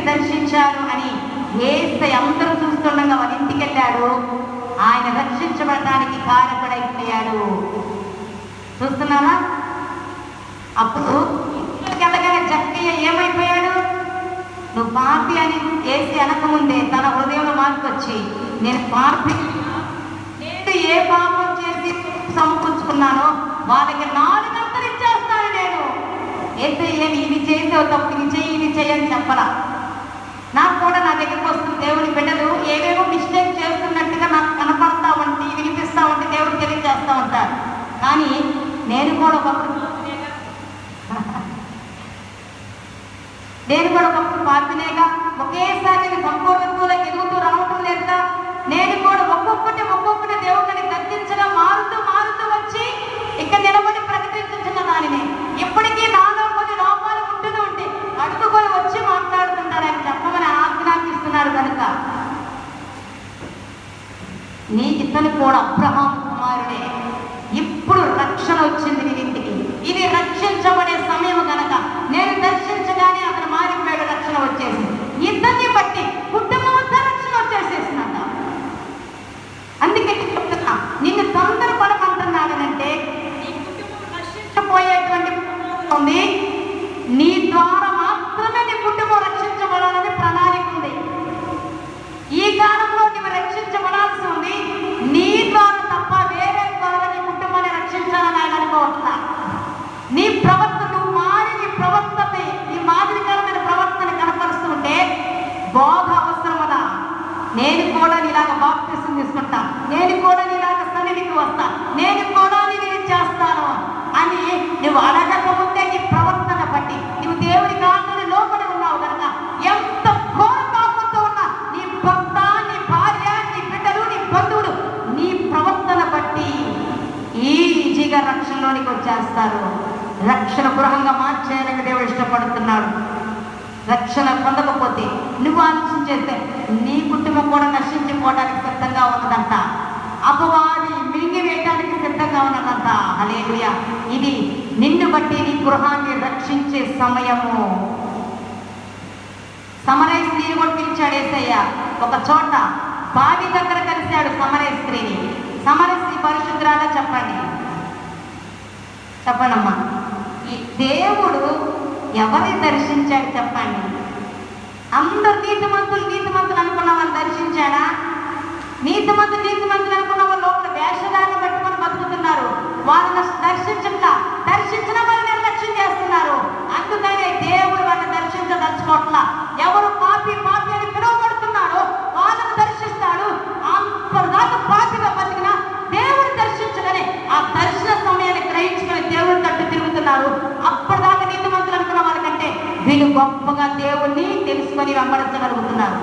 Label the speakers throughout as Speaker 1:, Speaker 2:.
Speaker 1: దర్శించారు అని యేసయ్య అందరూ చూస్తుండగా వాళ్ళ ఇంటికి వెళ్ళాడు. ఆయన రక్షించబడటానికి కారకుడైపోయాడు. చూస్తున్నారా? అప్పుడు ఇంట్లోకి వెళ్ళగానే జక్కయ్య ఏమైపోయాడు? నువ్వు పాపి అని వేసి అనకముందే తన హృదయంలో మార్పుకొచ్చి, నేను పాపి, నేను ఏ పాపం చేసి సమకూర్చుకున్నానో వాళ్ళకి 4 గంటలు ఇచ్చేస్తాను నేను. అయితే ఏమి ఇది చేసావు తప్పు, ఇది చేయని చెప్పరా? నాకు కూడా నా దగ్గరికి వస్తుంది దేవుని బిడ్డలు ఏవేవో మిస్టేక్ చేస్తున్నట్టుగా నాకు కనపడతా ఉంటే, వినిపిస్తా ఉంటే దేవుడు తెలియజేస్తూ ఉంటారు. కానీ నేను కూడా ఒకప్పుడు పాపినేగా, ఒకేసారి నేను సంపూర్ణత్వంలోకి ఎదుగుతూ రావటం లేదా? నేను కూడా ఒక్కొక్కటి దేవుడిని గద్దించగా మారుతూ వచ్చి ఇక్కడ నిలబడి ప్రకటించుతున్న దానిని ఇప్పటికీ నాలో కొన్ని లోపాలు ఉంటూనే ఉంటే అడుగుకొని వచ్చి మాట్లాడుతుంటారు. ఆయన చెప్పమని ఆజ్ఞాపిస్తున్నారు కనుక నీ ఇతను కూడా అబ్రహాం కుమారుడే. ఇప్పుడు రక్షణ వచ్చింది నీ ఇంటికి. ఇది రక్షించబడే సమయం కనుక నేను దర్శించగానే అతను మారిపోయాడు, రక్షణ వచ్చేసింది. ఇతన్ని బట్టి కుటుంబం అంతా రక్షణ వచ్చేసేసిందంట. అందుకే చెప్తున్నా, నిన్ను తొందరపడమంటున్నాడనంటే నీ కుటుంబం రక్షించబోయేటువంటి ఉంది. నీ ద్వారా మాత్రమే నీ కుటుంబం రక్షించబడాలని ప్రణాళిక ఉంది. ఈ కాలంలో నువ్వు రక్షించబడాల్సి ఉంది. నీ ద్వారా తప్ప వేరే ద్వారా నీ కుటుంబాన్ని రక్షించాలని ఆయన అనుకోవట్లా. నీ ప్రవర్తన నువ్వు మారి, నీ ప్రవర్తన ఈ మాదిరికరమైన ప్రవర్తన కనపరుస్తుంటే బోధ అవసరమదా? నేను కూడా నీలాగా బాప్తిసం తీసుకుంటా, నేను కూడా నీలాగా సన్నిధికి వస్తా, నేను కూడా నేను చేస్తాను అని నువ్వు అడగకముందే నీ ప్రవర్తన బట్టి నువ్వు దేవుని కాళ్ళని లోపడి ఉన్నావు కనుక, ఎంత ఘోర పాపంతో ఉన్నా నీ భర్త, నీ భార్య, నీ బిడ్డలు, నీ బంధువులు నీ ప్రవర్తన బట్టి ఈజీగా రక్షణలోనికి వచ్చేస్తారు. రక్షణ గృహంగా మార్చేయాలని దేవుడు ఇష్టపడుతున్నాడు. రక్షణ పొందకపోతే నువ్వు ఆలోచన చేస్తే నీ కుటుంబం కూడా నశించిపోవడానికి సిద్ధంగా ఉన్నదంట. అపవాది మింగివేయడానికి సిద్ధంగా ఉన్నదంట. హల్లెలూయా. ఇది నిన్ను బట్టి నీ గృహాన్ని రక్షించే సమయము. సమరయ స్త్రీని కూడా పిలిచాడు యేసయ్య. ఒక చోట బావి దగ్గర కలిశాడు సమరయ స్త్రీని. సమరయ స్త్రీ పరిశుద్ధురాలా? చెప్పండమ్మా. ఈ దేవుడు ఎవరిని దర్శించాడు చెప్పండి? అందరు నీతిమంతులు అనుకున్న వాళ్ళు దర్శించాడా? నీతిమంతులు అనుకున్న వాళ్ళు లోపల వేషధారణ పట్టుకొని బతుకుతున్నారు. వాళ్ళని దర్శించిన వాళ్ళు నిర్లక్ష్యం చేస్తున్నారు. అందుకనే దేవుడు వాళ్ళని దర్శించదలుచుకోవట్లా. ఎవరు పాపి అని పిలువబడుతున్నారో వాళ్ళని దర్శిస్తాడు. అంతదాకా పాపిగా బతికిన దేవుడు దర్శించగానే ఆ దర్శన సమయాన్ని గ్రహించుకొని దేవుడి తట్టు తిరుగుతున్నారు. అప్పటిదాకా నీతిమంతులు అనుకున్న వాళ్ళకంటే వీళ్ళు గొప్పగా దేవుణ్ణి తెలుసుకొని వెంబడించగలుగుతున్నారు.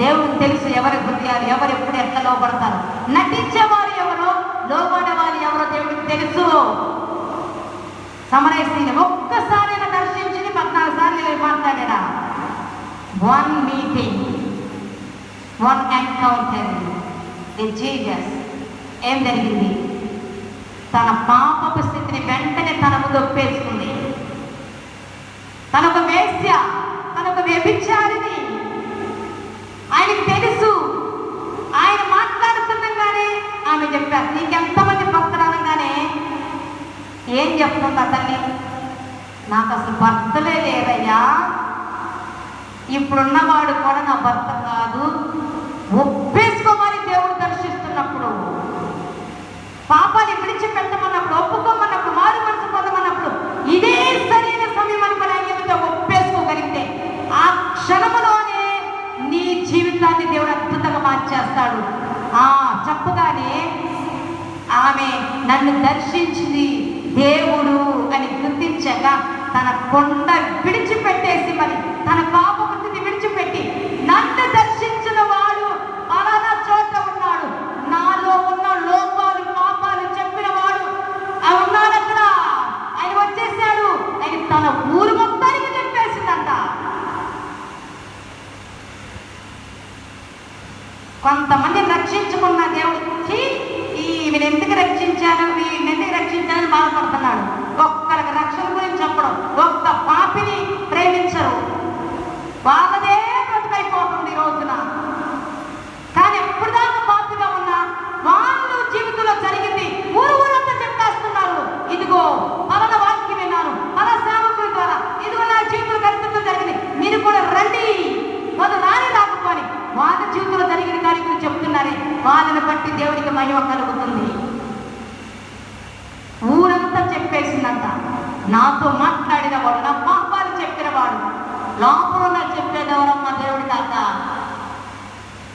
Speaker 1: దేవుడికి తెలుసు ఎవరి హృదయాలు, ఎవరు ఎప్పుడు ఎట్లా లోపడతారు. నటించేవారు ఎవరో, లోబడేవారు ఎవరో దేవుడికి తెలుసు. సమరయ స్త్రీని ఒక్కసారి దర్శించి 14 సార్లు మాట్లాడా. 1 మీటింగ్, 1 ఎన్కౌంటర్ విత్ జీసస్. ఏం జరిగింది? తన పాపపు స్థితిని వెంటనే తన ముందు ఒప్పేసుకుంది. తనొక వేశ్య, తనొక వ్యభిచారిని. ఆయనకు తెలుసు. ఆయన మాట్లాడుతుండగానే ఆమె చెప్పారు, నీకెంతమంది భక్తులు అనగానే ఏం చెప్తుంది అతన్ని? నాకు అసలు భర్తలే లేదయ్యా, ఇప్పుడున్నవాడు కూడా నా భర్త కాదు. ఒప్పేసుకోమని దేవుడు దర్శిస్తున్నప్పుడు, పాపాన్ని విడిచిపెట్టమన్నప్పుడు, ఒప్పుకోమన్నప్పుడు, మారు మనసు పొందమన్నప్పుడు ఇదే సరైన సమయం అనుకుని ఆయన ఎదుట ఒప్పేసుకోగలిగితే ఆ క్షణములోనే నీ జీవితాన్ని దేవుడు అద్భుతంగా మార్చేస్తాడు. చెప్పగానే ఆమె నన్ను దర్శించింది దేవుడు అని గుర్తించాక తన కొండ విడిచిపెట్టేసి, మరి తన పాపపు స్థితి విడిచిపెట్టి, నన్ను దర్శించిన వాడు పలానా చోట ఉన్నాడు, నాలో ఉన్న లోపాలు పాపాలు చెప్పిన వాడు ఉన్నాడు అక్కడ, ఆయన వచ్చేసాడు అని తన ఊరు మొత్తానికి చెప్పేసిందంట. కొంతమంది రక్షించుకున్న దేవుడు వీళ్ళు ఎందుకు రక్షించాను బాధపడుతున్నాడు. ఒక్కరికి రక్షణ గురించి చెప్పడం, ఒక్క పాపిని వాళ్ళని బట్టి దేవుడికి మహిమ కలుగుతుంది. ఊరంతా చెప్పేసిందంట, నాతో మాట్లాడిన వాడు, నా పాపాలు చెప్పిన వాడు, లోపల చెప్పేదెవరమ్మా దేవుడి కాక.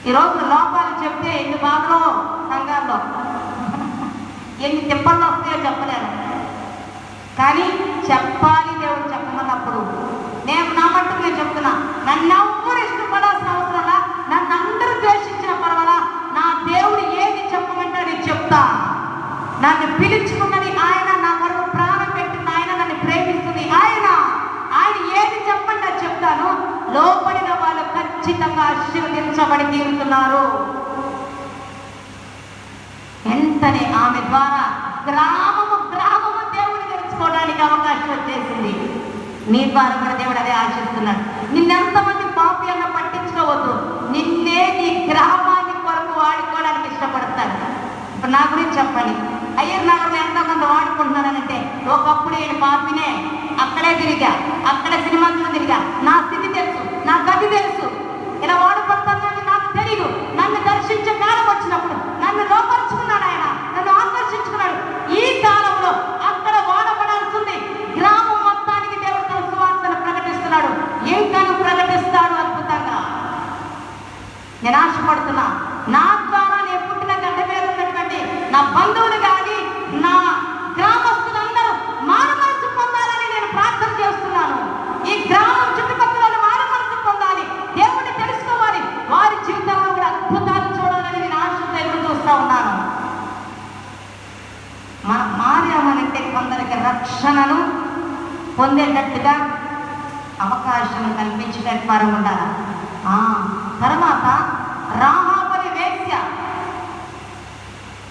Speaker 1: ఈరోజు లోపాలు చెప్తే ఎన్ని బాధలో సంఘాల్లో ఎన్ని తిప్పల్లో వస్తాయో చెప్పలేను. కానీ చెప్పాలి దేవుడు చెప్పమన్నప్పుడు నేను నా మట్టుకు నేను చెప్తున్నా, నన్ను ఎవ్వరు ఇష్టపడాల్సిన అవసరంలా, నన్ను అందరూ ద్వేషించిన పర్వాలా, నా దేవుడు ఏది చెప్పమంటే నేను చెప్తా. నన్ను పిలుచుకున్నది ఆయన, నా కొరకు ప్రాణం పెట్టింది ఆయన, నన్ను ప్రేమిస్తుంది ఆయన. ఆయన ఏది చెప్పండి అది చెప్తాను. లోపడిన వాళ్ళు ఖచ్చితంగా ఆశీర్వదించబడి తీరుతున్నారు. వెంటనే ఆమె ద్వారా గ్రామము దేవుడు తెలుసుకోవడానికి అవకాశం వచ్చేసింది. నీ ద్వారా కూడా దేవుడు అదే ఆశిస్తున్నాడు. నిన్నెంతమంది పాపి అన్న పట్టించుకోవద్దు, నిన్నే నీ గ్రామాన్ని కొరకు వాడుకోవడానికి ఇష్టపడతాడు. ఇప్పుడు నా గురించి చెప్పండి, అయ్యర్ నగర్లో ఎంతమంది వాడుకుంటున్నానంటే, ఒకప్పుడు నేను పాపినే, అక్కడే తిరిగా, అక్కడే సినిమాలు తిరిగా, నా స్థితి తెలుసు, నా గది తెలుసు, ఇలా వాడుకుంటానని నాకు తెలియదు. నన్ను దర్శించే కాలం వచ్చినప్పుడు నన్ను లోపరుచుకున్నాడు ఆయన, నన్ను ఆకర్షించుకున్నాడు. ఈ కాలంలో అక్కడ వాడబడాల్సింది గ్రామం మొత్తానికి దేవుడు తన సువార్తను ప్రకటిస్తున్నాడు. ఇంకను ప్రకటిస్తాడు అద్భుతంగా. నేను ఆశపడుతున్నా, నా ద్వారా నేను పుట్టిన గడ్డ మీద ఉన్నటువంటి నా బంధువులు కానీ నా గ్రామస్తులందరూ మారు మనసు పొందాలని నేను ప్రార్థన చేస్తున్నాను. ఈ గ్రామం చుట్టుపక్కల మారు మనసు పొందాలి, దేవుడిని తెలుసుకోవాలి, వారి జీవితంలో కూడా అద్భుతాలు చూడాలని నేను ఆశతో ఎదురు చూస్తూ ఉన్నాను. మనం మారామనంటే కొందరికి రక్షణను పొందేటట్టుగా అవకాశం కల్పించేటట్టు వారు ఉండాలి. తర్వాత రాహాబని వేశ్య,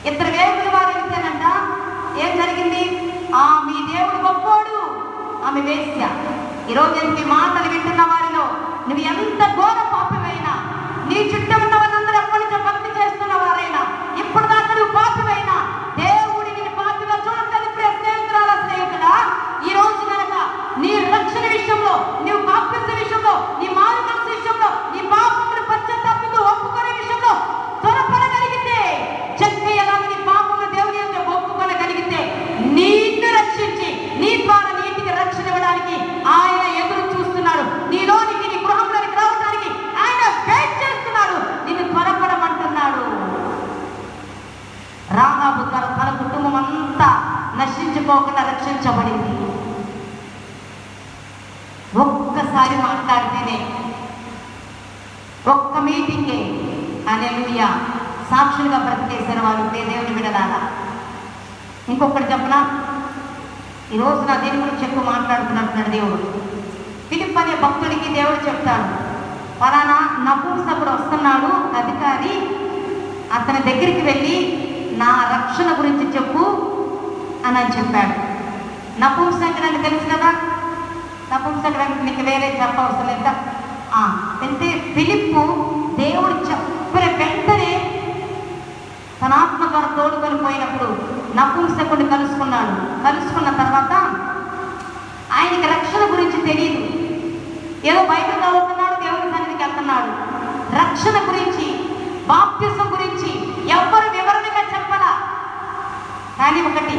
Speaker 1: ఇద్దరు వేగులు వారు వెళ్తేనంట ఏం జరిగింది? మీ దేవుడు గొప్పోడు, ఆమె వేశ్య. ఈరోజు ఈ మాటలు వింటున్న వారిలో నువ్వు ఎంత ఘోర పాపమైనా, నీ చుట్టూ ఉన్న వాళ్ళందరూ ఎప్పటి నుంచో భక్తి చేస్తున్న వారైనా, ఇప్పుడు దాకా నువ్వు పాపమైనా, దేవుడి నేను పాపిగా చూడటం స్నేహితుడా, ఈ రోజు కనుక నీ రక్షణ విషయంలో, నువ్వు బాప్తిసం విషయంలో, నీ మారు మనసు విషయంలో, నీ పాపములు పశ్చాత్తాపంతో ఒప్పుకునే విషయంలో త్వరపడగలిగితే, చక్కయ్యలాగా నీ పాపములు దేవుని యొక్క ఒప్పుకొనగలిగితే, నిన్ను రక్షించి నీ ద్వారా నీటికి రక్షణ ఇవ్వడానికి ఆయన ఎదురు చూస్తున్నాడు. నీలోనికి, నీ గృహంలోనికి రావడానికి ఆయన వెయిట్ చేస్తున్నాడు, నిన్ను త్వరపడమంటున్నాడు. రాహాబు తన కుటుంబం అంతా నశించుకోకుండా రక్షించబడింది. ఒక్కసారి మాట్లాడితేనే, ఒక్క మీటింగే హల్లెలూయా సాక్షులుగా బ్రతికేశారు వాళ్ళు దేవుని విడలాగా. ఇంకొకటి చెప్పనా, ఈరోజు నా దేని గురించి ఎక్కువ మాట్లాడుతున్నట్టున్నాడు దేవుడు. ఫిలిప్ అనే భక్తుడికి దేవుడు చెప్తాడు, పలానా నపుంసకుడు వస్తున్నాడు అధికారి, అతని దగ్గరికి వెళ్ళి నా రక్షణ గురించి చెప్పు అని చెప్పాడు. నపుంసకుడు అని తెలుసు కదా, నపుంసకుడు అంటే నీకు వేరే చెప్పవసరం లేదు. అంటే ఫిలిప్పు దేవుడు చెప్పిన వెంటనే తన ఆత్మ ద్వారా తోడుకొని పోయినప్పుడు నపుంసకుడిని కలుసుకున్న తర్వాత ఆయనకి రక్షణ గురించి తెలియదు. ఏదో బయట చదువుతున్నాడు, దేవుని సన్నిధికి వెళ్తున్నాడు. రక్షణ గురించి, బాప్తిసం గురించి ఎవ్వరు వివరణగా చెప్పలా. కానీ ఒకటి,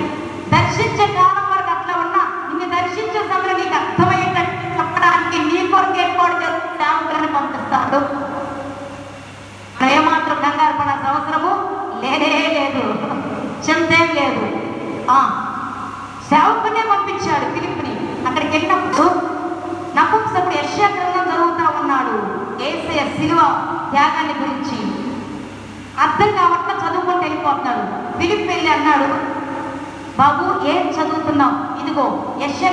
Speaker 1: దర్శించే కాలం వరకు అట్లా ఉన్నా, నిన్ను దర్శించే సమయంలో నీకు అర్థమయ్యేటట్టు చెప్పడానికి నీ కొరకు ఏర్పాటు చేసి సేవకులను పంపిస్తాడు. ఏమాత్రం కంగారు పడాల్సిన అవసరము లేనే లేదు, చింతేం లేదు. సేవకునే పంపించాడు ఫిలిప్ని. అక్కడికి వెళ్ళినప్పుడు నపుంసకుడు యెషయా గ్రంథం చదువుతా ఉన్నాడు, యేసయ్య శిలువ త్యాగాన్ని గురించి అర్థం కావట్లా చదువుకొని వెళ్ళిపోతున్నాడు. ఫిలిప్ వెళ్ళి అన్నాడు, బాబు ఏం చదువుతున్నావు? ఇదిగో యెషయా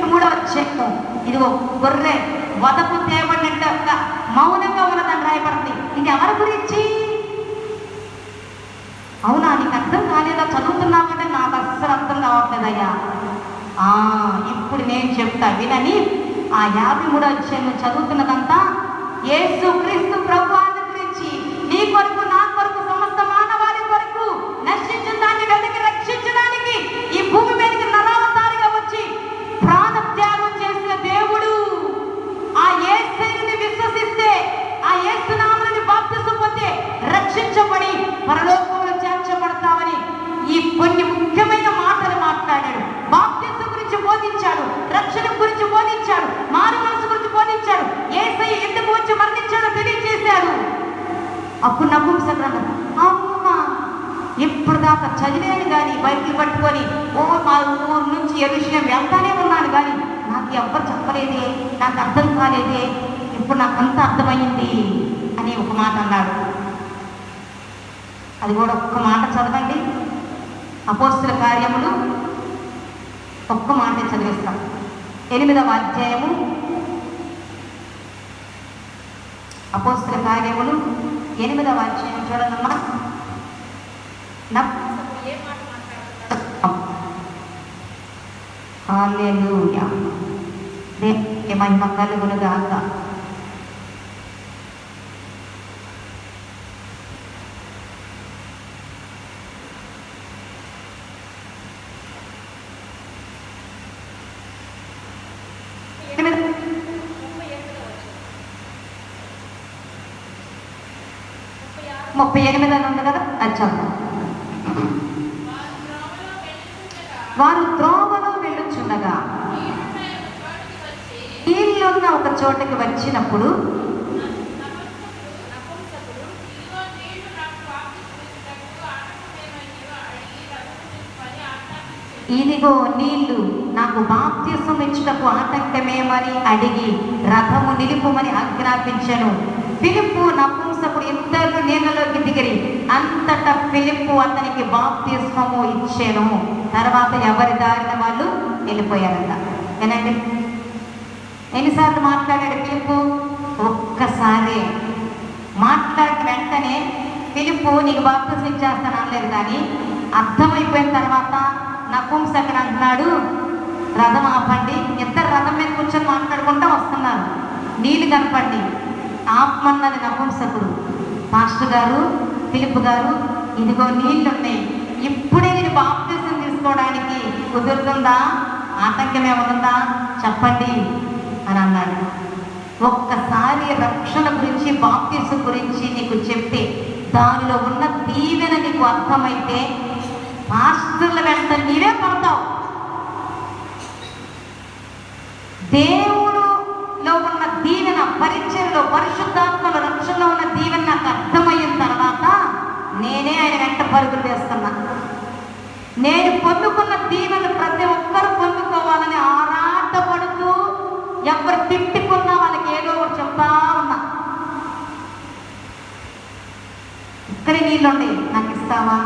Speaker 1: 3వ అధ్యాయం, ఇదిగో గొర్రె వదకు తేబడినట్టు మౌనంగా ఉన్నదని రాయబడింది. ఇది ఎవరి గురించి? అవునా, నీకు అర్థం కాలేదా? చదువుతున్నామంటే నాకు అస్సలు అర్థం కావట్లేదయ్యా. ఇప్పుడు నేను చెప్తా వినని. 53వ అధ్యాయం చదువుతున్నదంతా యేసుక్రీస్తు ప్రభువాని గురించి, నీ కొరకు, నా కొరకు, సమస్త మానవాళి కొరకు నశించిన దాన్ని వెతికి రక్షించడానికి ఈ భూమి మీదకి నరావతారిగా వచ్చి ప్రాణత్యాగం చేసిన దేవుడు. ఆ యేసుని విశ్వసిస్తే, ఆ యేసు నామమున బాప్తిసం పొంది రక్షించబడి చదివాను కానీ బైబిల్ పట్టుకొని మా ఊరు నుంచి యెరూషలేం వెళ్తానే ఉన్నాను కానీ నాకు ఎవ్వరు చెప్పలేదే, నాకు అర్థం కాలేదే, ఇప్పుడు నాకు అంత అర్థమైంది అని ఒక మాట అన్నాడు. అది కూడా ఒక్క మాట చదవండి. అపోస్తల కార్యములు ఒక్క మాటే చదివిస్తాం. 8వ అధ్యాయము అపోస్తల కార్యములు 8వ అధ్యాయం చూడదమ్మా. హల్లెలూయా, దేవునికి మహిమ కలుగును గాక. ముప్పై 38 ఉంది కదా, అది చదువు. వారు త్రోవలో వెళ్ళుచుండగా నీళ్ళున్న ఒక చోటకి వచ్చినప్పుడు ఇదిగో నీళ్లు, నాకు బాప్తిసం ఇచ్చుటకు ఆటంకమేమని అడిగి రథము నిలుపుమని ఆజ్ఞాపించెను. ఫిలిప్పు నపుంసకుడు ఇద్దరు నీళ్ళలోకి దిగిరి అంతటా ఫిలిప్పు అతనికి బాప్తిస్మము ఇచ్చెను. తర్వాత ఎవరి దారిన వాళ్ళు వెళ్ళిపోయారంట. ఏనండి, ఎన్నిసార్లు మాట్లాడాడు ఫిలిప్పు? ఒక్కసారి మాట్లాడిన వెంటనే ఫిలిప్పు నీకు బాప్తిసం ఇచ్చేస్తాను అనలేదు. కానీ అర్థమైపోయిన తర్వాత నపుంసకుడు అంటున్నాడు, రథం ఆపండి. ఇద్దరు రథం మీద కూర్చొని మాట్లాడుకుంటూ వస్తున్నారు. నీళ్ళు కనపండి. ఆపమన్నది నపుంసకుడు. పాస్టర్ గారు, ఫిలిప్ గారు, ఇదిగో నీళ్ళు ఉన్నాయి, ఇప్పుడే నేను బాప్తిసం తీసుకోవడానికి కుదురుతుందా, ఆటంకం ఏమనుందా చెప్పండి అని అన్నాడు. ఒక్కసారి రక్షణ గురించి, బాప్తిసం గురించి నీకు చెప్తే దానిలో ఉన్న దీవెన నీకు అర్థమైతే పాస్టర్ల వెంట నీవే పడతావు. దేవుడులో ఉన్న దీవెన, పరిచయంలో, పరిశుద్ధాత్మలో, రక్షణలో ఉన్న దీవెన నాకు అర్థమైన తర్వాత నేనే ఆయన వెంట పరుగులు వేస్తున్నా. నేను పొందుకున్న దీవెన ప్రతి ఒక్కరు పొందుకోవాలని ఆరాటపడుతూ ఎవరు తిట్టుకున్నా వాళ్ళకి ఏదో ఒకటి చెప్తా ఉన్నా. ఇక్కడే నీళ్ళుండే, నాకు ఇస్తావా?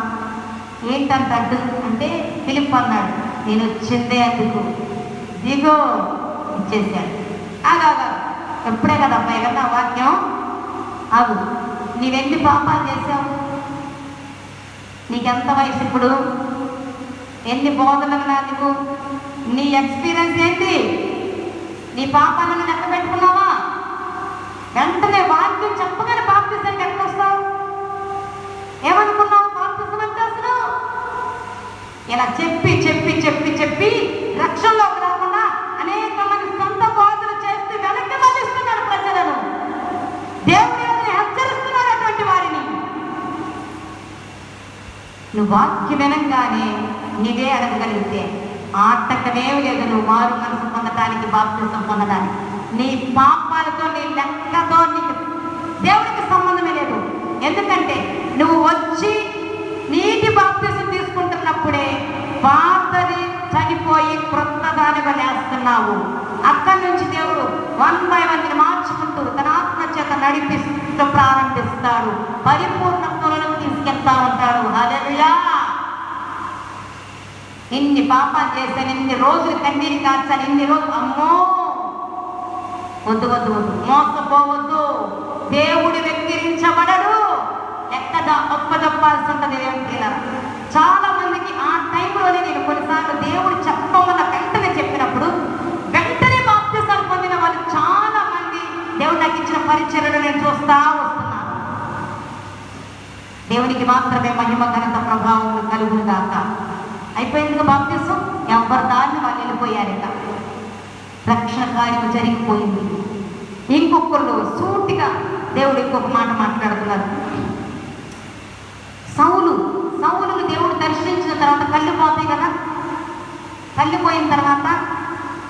Speaker 1: ఏంటంటే అడ్డు అంటే ఫిలిప్ అన్నాడు, నేను వచ్చిందే అందుకు, దిగో ఇచ్చేసాడు. ఆగా ఎప్పుడే కదా అబ్బాయి కదా వాక్యం. ఆగు, నీవెన్ని పాపాలు చేసావు? నీకెంత వయసు ఇప్పుడు? ఎన్ని బోధనలు నాకు? నీ ఎక్స్పీరియన్స్ ఏంటి? నీ పాపాలను లెక్క పెట్టుకున్నావా? వెంటనే వాక్యం చెప్పగానే బాప్తిసానికి ఎక్కడ వస్తావు? ఏమనుకున్నావు బాప్తిసం అంటే? అసలు ఇలా చెప్పి చెప్పి చెప్పి చెప్పి రక్షణలోకి రాకుండా అనేక మంది సొంత బోధలు చేస్తూ వెనక్కి మళ్ళిస్తున్నాడు ప్రజలను. దేవుడి హెచ్చరిస్తున్నాడు అటువంటి వారిని. నువ్వు వాక్యం వినంగానే నీవే అడగగలిగితే ఆటంకమేమి లేదు. నువ్వు మారు మనసు పొందడానికి, బాప్తిసం పొందడానికి. నీ పాపాలతో, నీ లెక్కతో నీకు దేవుడికి సంబంధమే లేదు. ఎందుకంటే నువ్వు వచ్చి నీటి బాప్తిసం తీసుకుంటున్నప్పుడే పాతది చనిపోయి క్రొత్త దానిగా లేస్తున్నావు. అక్కడి నుంచి దేవుడు 1 by 1 మార్చుకుంటూ తన ఆత్మ చేత నడిపిస్తూ ప్రారంభిస్తాడు. పరిపూర్ణత్వంలో తీసుకెళ్తా ఉంటాడు. హల్లెలూయా. ఇన్ని పాపాలు చేశాను, ఇన్ని రోజులు కన్నీరు కార్చాను, ఇన్ని రోజులు, అమ్మో వద్దు వద్దు వద్దు, మోసపోవద్దు. దేవుడు వెక్కిరించబడడు. ఒప్పజెప్పాల్సి ఉంటుంది. చాలా మందికి ఆ టైంలోనే నేను కొన్నిసార్లు దేవుడు చెప్పమన్న వెంటనే చెప్పినప్పుడు వెంటనే బాప్తిసాలు పొందిన వాళ్ళు చాలా మంది దేవుడు నాకు ఇచ్చిన పరిచర్యలు నేను చూస్తా వస్తున్నాను. దేవునికి మాత్రమే మహిమ, ఘనత, ప్రభావం కలుగును గాక. అయిపోయిందిగా బాప్తిసం. ఎవరి దాన్ని వాళ్ళు వెళ్ళిపోయారట. రక్షణ కార్యం జరిగిపోయింది. ఇంకొకళ్ళు సూటిగా దేవుడు ఇంకొక మాట మాట్లాడుతున్నారు. సౌలుని దేవుడు దర్శించిన తర్వాత కళ్ళు పోతాయి కదా. కళ్ళు పోయిన తర్వాత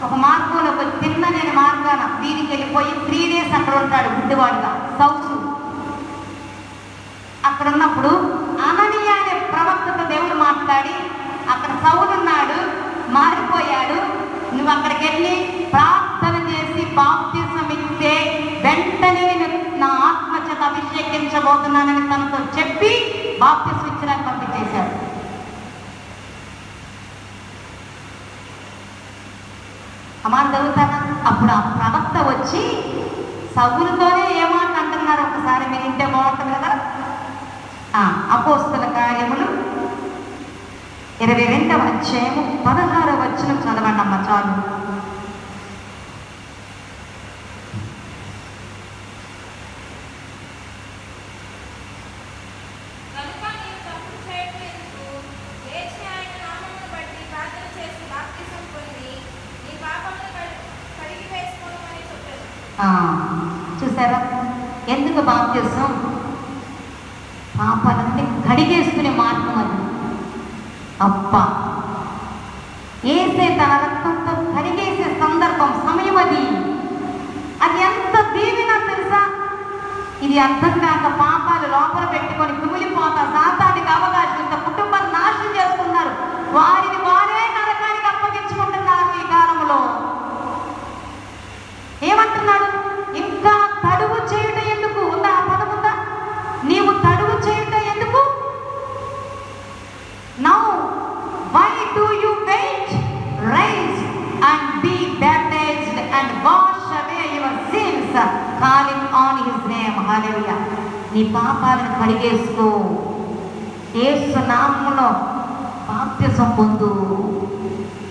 Speaker 1: ఒక మార్గంలో ఒక తిన్నని మార్గాన వీరికి వెళ్ళిపోయి 3 days అక్కడ ఉంటాడు గుడ్డివాడుగా సౌలు. అక్కడ ఉన్నప్పుడు అననీయ అనే ప్రవక్త ప్రవక్తతో దేవుడు మాట్లాడి, అక్కడ సౌలున్నాడు, మారిపోయాడు, నువ్వు అక్కడికి వెళ్ళి ప్రార్థన చేసి బాప్తిసం ఇస్తే వెంటనే నా ఆత్మ చేత అభిషేకించబోతున్నానని తనతో చెప్పి బాప్తిసం ఇచ్చడానికి పంపించేశాడు. అమ్మాట చదువుతారా? అప్పుడు ఆ ప్రవక్త వచ్చి సౌలుతోనే ఏమాట అంటున్నారు, ఒకసారి మీరు ఇంటే బాగుంటుంది కదా. అపోస్తల కార్యములు 22వ అధ్యాయము 16వ వచనం చదవండి అమ్మ, చాలు. చూసారా ఎందుకు బాప్తిసం? పాపాలన్నీ కడిగేసుకునే మార్గం అది. అబ్బా, ఏసే తన రక్తంతో కడిగేసే సందర్భం, సమయం అది. అది ఎంత దీవెన తెలుసా? ఇది అర్థం కాక పాపాలు లోపల పెట్టుకొని కుమిలిపోతా సాతానికి అవకాశం, కుటుంబాన్ని నాశనం చేస్తున్నారు, వారిని వారే నరకానికి అప్పగించుకుంటున్నారు ఈ కాలంలో. ఏమంటున్నాడు? ఇంకా తడువు చేయుట ఎందుకు? ఉందా ఆ పదం? ఉందా? నీవు తడువు చేయుట ఎందుకు? Now why do you wait? Rise and be baptised and wash away your sins calling on his name. Hallelujah. నీ పాపాలను కడిగేసుకో, యేసు నామములో బాప్తిసం పొందు.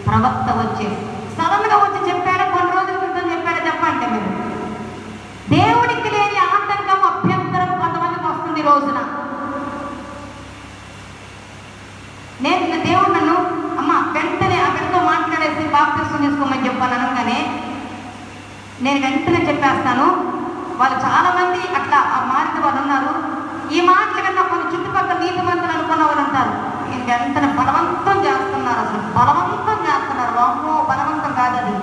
Speaker 1: ప్రవక్త వచ్చేసి సడన్గా వచ్చి చెప్పాడు, కొన్ని రోజుల క్రితం చెప్పాడు. చెప్పండి మీరు, దేవుడికి లేని ఆటంకం, అభ్యంతరం కొంతమందికి వస్తుంది ఈ రోజున. నేను దేవుడు నన్ను అమ్మ వెంటనే ఆ బిడ్డతో మాట్లాడేసి బాప్తిసం తీసుకోమని చెప్పాను అనగానే నేను వెంటనే చెప్పేస్తాను. వాళ్ళు చాలా మంది అట్లా ఆ మారిన వాళ్ళు ఉన్నారు. ఈ మాటలు కన్నా కొన్ని చుట్టుపక్కల నీతిమంతులు అనుకున్న వాళ్ళు అంటారు, వెంటనే బలవంతం చేస్తున్నారు. అసలు బలవంతం చేస్తున్నారు. వామ్మో, బలవంతం కాదు అది,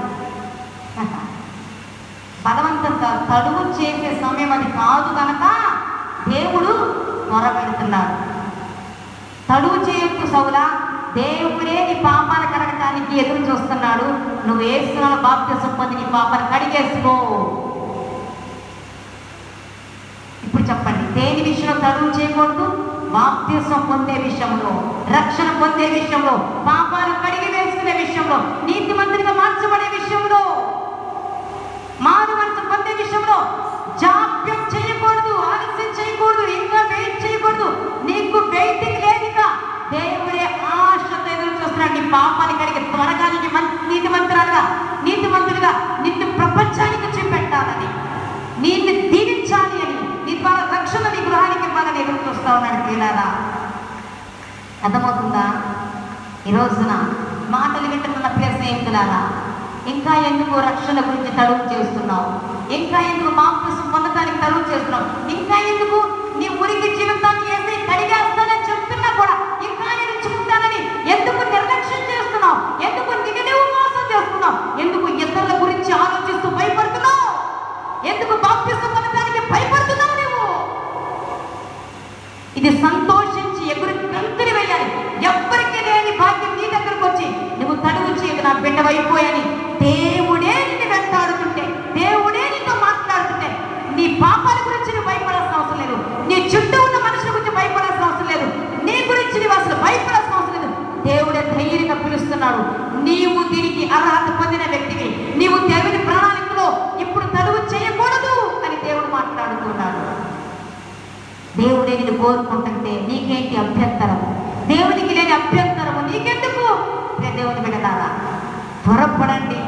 Speaker 1: బలవంతం కాదు, తడువు చేసే సమయం అది కాదు కనుక దేవుడు మొరపెడుతున్నాడు. తడువు చేయకు సౌలా, దేవుడే నీ పాపాలు కడగటానికి ఎదురు చూస్తున్నాడు. నువ్వు యేసునామములో బాప్తిసం పొంది నీ పాపాన్ని కడిగేసుకో. ఇప్పుడు చెప్పండి, దేని విషయంలో తడువు చేయకూడదు? బాప్తిసం పొందే విషయంలో, రక్షణ పొందే విషయంలో, పాపాలు కడిగి వేసుకునే విషయంలో, నీతిమంతునిగా మార్చబడే విషయంలో, మారు మనసు పొందే విషయంలో జాప్యం చేయకూడదు, ఆలస్యం చేయకూడదు, ఇంకా వెయిట్ చేయకూడదు. నీకు వెయిటింగ్ లేదుగా, దేవుడే ఆశతో ఎదురు చూస్తున్నాడు నీ పాపాన్ని కడిగి త్వరగా నీతిమంతులుగా నిన్ను ప్రపంచానికి చూపెట్టాలని, నిన్ను దీవించాలి అని, నీ ద్వారా రక్షణ నీ గృహానికి ఇవ్వాలని ఎదురు చూస్తా ఉన్నాడు. ప్రియులారా, అర్థమవుతుందా? ఈ రోజున మాటలు వింటున్న ప్రియ స్నేహితులారా, ఇంకా ఎందుకు రక్షణ గురించి తడువు చేస్తున్నావు? ఇంకా ఎందుకు బాప్తిసం పొందడానికి తడువు చేస్తున్నావు? ఇంకా ఎందుకు నీ ఊరికి జీవితాన్ని వేసి కడిగేస్తానని చెప్తున్నా కూడా ఇంకా నేను ఉంచుకుంటానని ఎందుకు నిర్లక్ష్యం చేస్తున్నావు? ఎందుకు నిన్ను మోసం చేస్తున్నావు? ఎందుకు ఇతరుల గురించి ఆలోచిస్తూ భయపడుతున్నావు? ఎందుకు బాప్తిసం పొందడానికి భయపడుతున్నావు? నువ్వు ఇది సంతోషించి ఎగురు గంతులు వేయాలి. ఎవ్వరికి లేని భాగ్యం నీ దగ్గరకు వచ్చి నువ్వు తడువు చేయదు నా బిడ్డవైపోయాని దేవుడే నిన్ను వెంటాడుతుంటే, దేవుడే నీతో మాట్లాడుతుంటే, నీ పాపాల గురించి నువ్వు భయపడాల్సిన అవసరం లేదు. నీ చుట్టూ ఉన్న మనుషుల గురించి భయపడాల్సిన అవసరం లేదు. నీ గురించి నువ్వు అసలు భయపడాల్సిన అవసరం లేదు. దేవుడే ధైర్యంగా పిలుస్తున్నాడు. నీవు దీనికి అర్హత పొందిన వ్యక్తివి. నీవు దేవుని ప్రణాళికలో ఇప్పుడు తడువు చేయకూడదు అని దేవుడు మాట్లాడుతున్నాడు. దేవుడే నిన్ను కోరుకుంటుంటే నీకేంటి అభ్యంతరము? దేవునికి లేని అభ్యంతరము నీకెందుకు? దేవుని బిడ్డలారా, త్వరపడండి,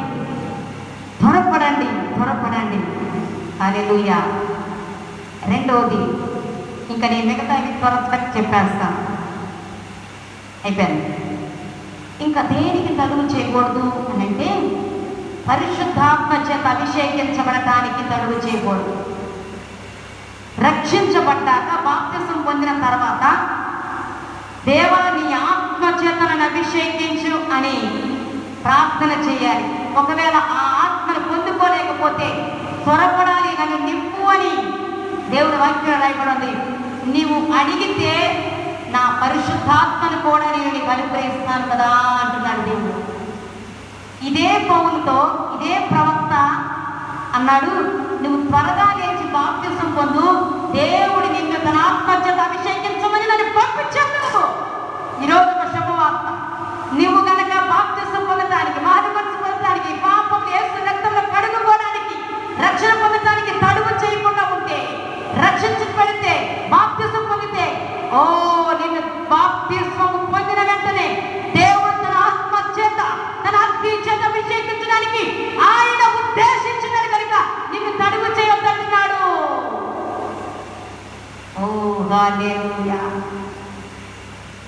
Speaker 1: త్వరపడండి, త్వరపడండి. హల్లెలూయా. రెండవది, ఇంకా నేను మిగతా త్వరగా చెప్పేస్తాను, అయిపోయింది. ఇంకా దేనికి తడువు చేయకూడదు అని అంటే, పరిశుద్ధాత్మ చేత అభిషేకించబడటానికి తడువు చేయకూడదు. రక్షించబడ్డాక బాప్తిసం పొందిన తర్వాత దేవా నీ ఆత్మ చేతలను అభిషేకించు అని ప్రార్థన చేయాలి. ఒకవేళ ఆ ఆత్మను పొందుకోలేకపోతే త్వరపడాలి, నన్ను నింపు అని దేవుని వాక్యం రాయబడింది. నీవు అడిగితే నా పరిశుద్ధాత్మను కూడా నేను నీకు అనుగ్రహిస్తాను కదా అంటున్నాడు దేవుడు. ఇదే పౌలుతో ఇదే ప్రవక్త అన్నాడు, నువ్వు త్వరగా లేచి బాప్తిసం పొందు, దేవుడు నిన్ను తన ఆత్మచేత అభిషేకించమని నన్ను పంపించాడు. ఈరోజు ఒక శుభవార్త. నువ్వు గనక బాప్తిసం పొందడానికి, మారుమనసు పొందడానికి, పాపం యేసు రక్తంలో కడుగుకోవడానికి, రక్షణ పొందడానికి తడువు చేయకుండా ఉంటే, రక్షించబడితే, బాప్తిసం పొందితే, ఓ నిన్ను బాప్తిసం పొందిన వెంటనే దేవుడు తన ఆత్మ చేత, తన అగ్ని చేత అభిషేకించడానికి ఆయన ఉద్దేశించినాడు కనుక నిన్ను తడువు చేయొద్దంటున్నాడు. ఓ హల్లెలూయా.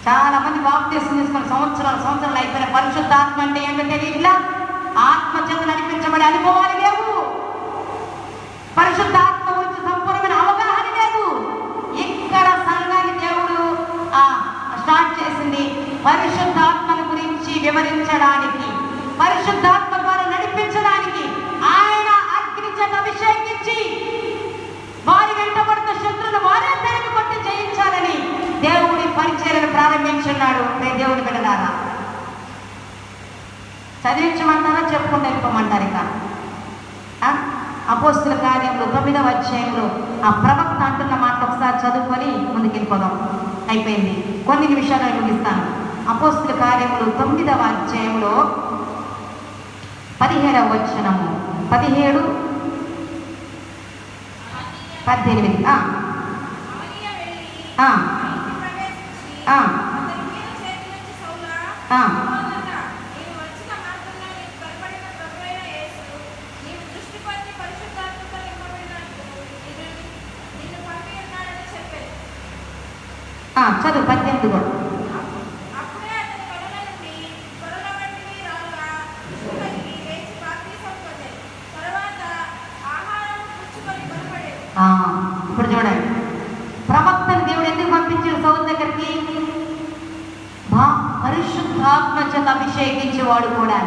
Speaker 1: చాలా మంది బాప్తిసం తీసుకుని సంవత్సరాలు అయిపోయిన పరిశుద్ధాత్మ అంటే ఏంటో తెలియట్లా, ఆత్మ చేత నడిపించబడే అనుభవాలు లేవు, పరిశుద్ధాత్మ గురించి సంపూర్ణమైన అవగాహన లేదు. ఇక్కడ సంఘాన్ని దేవుడు స్టార్ట్ చేసింది పరిశుద్ధాత్మను గురించి వివరించడానికి, పరిశుద్ధాత్మ ద్వారా నడిపించడానికి. ఆయన అగ్ని చేత అభిషేకించి వారి వెంటబడుతున్న శత్రువులు వారే తరిమి కొట్టి జయించాలని దేవుడి పరిచర్యను ప్రారంభించున్నాడు. దేవుడి బిడ్డలారా, చదివించమంటారా చెప్పుకుంటూ వెళ్ళిపోమంటారు? ఇక అపోస్తుల కార్యంలో 9వ అధ్యాయంలో ఆ ప్రవక్త అంటున్న మాట ఒకసారి చదువుకొని ముందుకు వెళ్ళిపోదాం. అయిపోయింది, కొన్ని నిమిషాలు ముగిస్తాను. అపోస్తుల కార్యములు 9వ అధ్యాయంలో 17వ వచనము, 17, 18. చదువు 18 కూడా. ఇప్పుడు చూడండి, ప్రవక్తను దేవుడు ఎందుకు పంపించాడు సౌలు దగ్గరికి? పరిశుద్ధాత్మ చేత అభిషేకించేవాడు కూడా.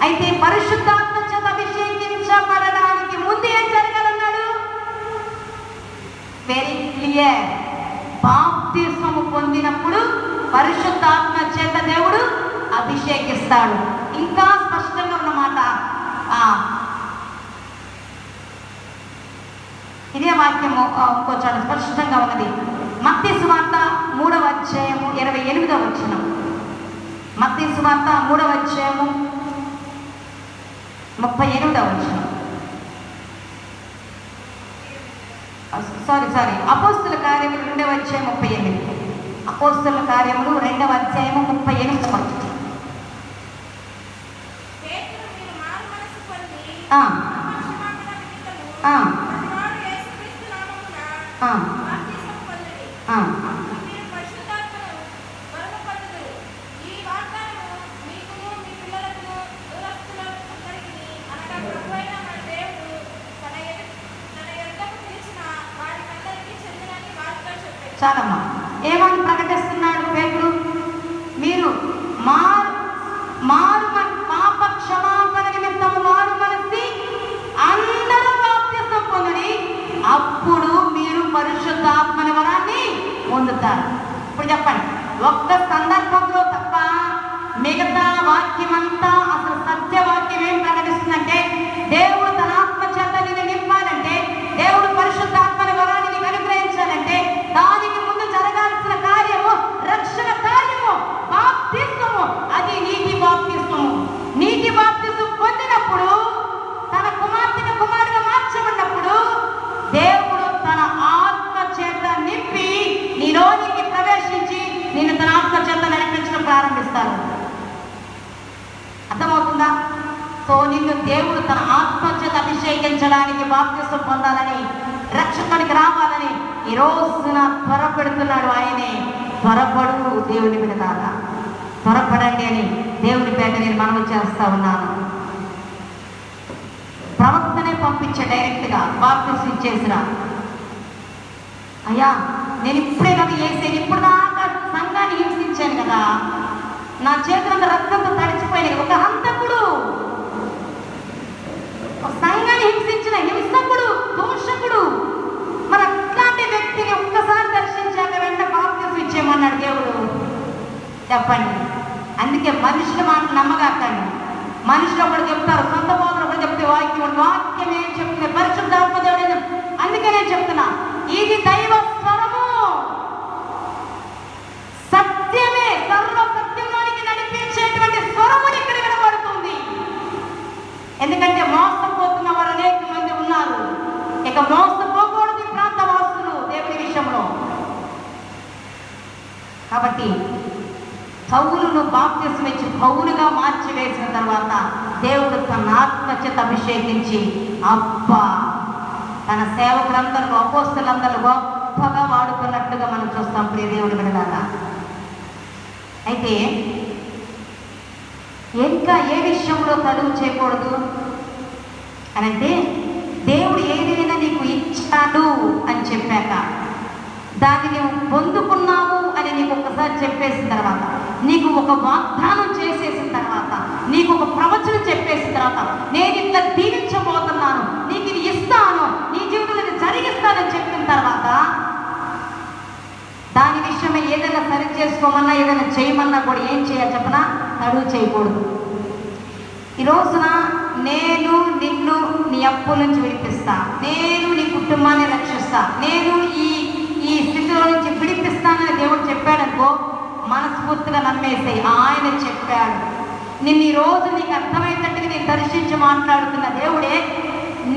Speaker 1: అయితే పరిశుద్ధాత్మ చేత అభిషేకించబడడానికి ముందు ఏం జరగాలన్నాడు? Very clear. బాప్తిస్మము పొందినప్పుడు పరిశుద్ధాత్మ చేత దేవుడు అభిషేకిస్తాడు. ఇంకా స్పష్టంగా ఉన్నమాట. ఇదే వాక్యము ఇంకొంచెం స్పష్టంగా ఉన్నది. మత్తయి సువార్త 3వ అధ్యాయము 28వ వచనం. మత్తయి సువార్త 3వ అధ్యాయము 38వ వచనం. సారీ అపోస్తుల కార్యములు 2వ అధ్యాయం 38. అపోస్తుల కార్యములు 2వ అధ్యాయము 38వ వచనం. చాలమ్మా, ఏమని ప్రకటిస్తున్నాడు పేతురు? మీరు పాప క్షమాపణ నిమిత్తము మారు మనసి అందరూ బాప్తిసం పొందని, అప్పుడు మీరు పరిశుద్ధాత్మ వరాన్ని పొందుతారు. ఇప్పుడు చెప్పండి, ఒక్క సందర్భంలో తప్ప మిగతా వాక్యమంతా అసలు సత్యవాక్యం ఏం ప్రకటిస్తుందంటే, దేవుడు తన ఆత్మ చేత నిన్ను నింపాలంటే, దేవుడు పరిశుద్ధాత్మని వరాన్ని నీకు అనుగ్రహించాలంటే, దానికి ముందు జరగాల్సిన కార్యము రక్షణ కార్యము, బాప్తిస్మము. అది నీటి బాప్తిస్మము. నీటి బాప్తిస్మం పొందినప్పుడు, తన కుమార్తెను కుమారుడుగా మార్చబడినప్పుడు, దేవుడు తన ఆత్మ చేత నింపి నీలోనికి ప్రవేశించి నిన్ను తన ఆత్మ చేత నడిపించడం ప్రారంభిస్తారు. అర్థమవుతుందా? సో నిన్ను దేవుడు తన ఆత్మ చేత అభిషేకించడానికి, బాప్తిస్మం పొందాలని, రక్షకునికి రావాలని ఈ రోజున త్వరపెడుతున్నాడు ఆయనే. త్వరపడు దేవుని బిడ్డలారా, త్వరపడండి అని దేవుని పేట నేను మనవి చేస్తా ఉన్నాను. ప్రవక్తనే పంపించే డైరెక్ట్గా బాప్తిస్మం ఇచ్చేసిరా. అయ్యా నేను ఇప్పుడే కదా వేసేది, ఇప్పుడు దాకా సంఘాన్ని హింసించాను కదా, నా చేతులంతా రక్తంతో తడిచిపోయినాయి. ఒక హంతకుడు, సంఘాన్ని హింసించిన హింసకుడు, దూషకుడు, మరి అట్లాంటి వ్యక్తిని ఒక్కసారి దర్శించాక వెంట బాప్తిస్మం ఇచ్చేయమన్నాడు ఇక మోసపోకూడదు ఈ ప్రాంత వాసులు దేవుని విషయంలో. కాబట్టి పౌలును బాప్తిస్మం ఇచ్చి పౌలుగా మార్చివేసిన తర్వాత దేవుడు తన ఆత్మచేత అభిషేకించి అబ్బా తన సేవకులందరూ అపోస్తలులందరూ గొప్పగా వాడుకున్నట్టుగా మనం చూస్తాం ప్రియ దేవుడి బిడ్డలారా. అయితే ఇంకా ఏ విషయంలో తడువు చేయకూడదు అని అంటే, దేవుడు ఏదైనా నీకు ఇచ్చాడు అని చెప్పాక దాన్ని నువ్వు పొందుకున్నావు అని నీకు ఒకసారి చెప్పేసిన తర్వాత, నీకు ఒక వాగ్దానం చేసేసిన తర్వాత, నీకు ఒక ప్రవచనం చెప్పేసిన తర్వాత, నేను ఇట్లా దీవించబోతున్నాను, నీకు ఇది ఇస్తాను, నీ జీవితంలో జరిగిస్తానని చెప్పిన తర్వాత దాని విషయమే ఏదైనా సరి చేసుకోమన్నా ఏదైనా చేయమన్నా కూడా ఏం చేయాలి చెప్పనా? తడువు చేయకూడదు. ఈ రోజున నేను నిన్ను నీ అప్పుల నుంచి విడిపిస్తా, నేను నీ కుటుంబాన్ని రక్షిస్తా, నేను ఈ స్థితిలో నుంచి విడిపిస్తానని దేవుడు చెప్పాడనుకో, మనస్ఫూర్తిగా నమ్మేసాయి. ఆయన చెప్పాడు. నిన్ను ఈ రోజు నీకు అర్థమయ్యేటట్టుగా నేను దర్శించి మాట్లాడుతున్న దేవుడే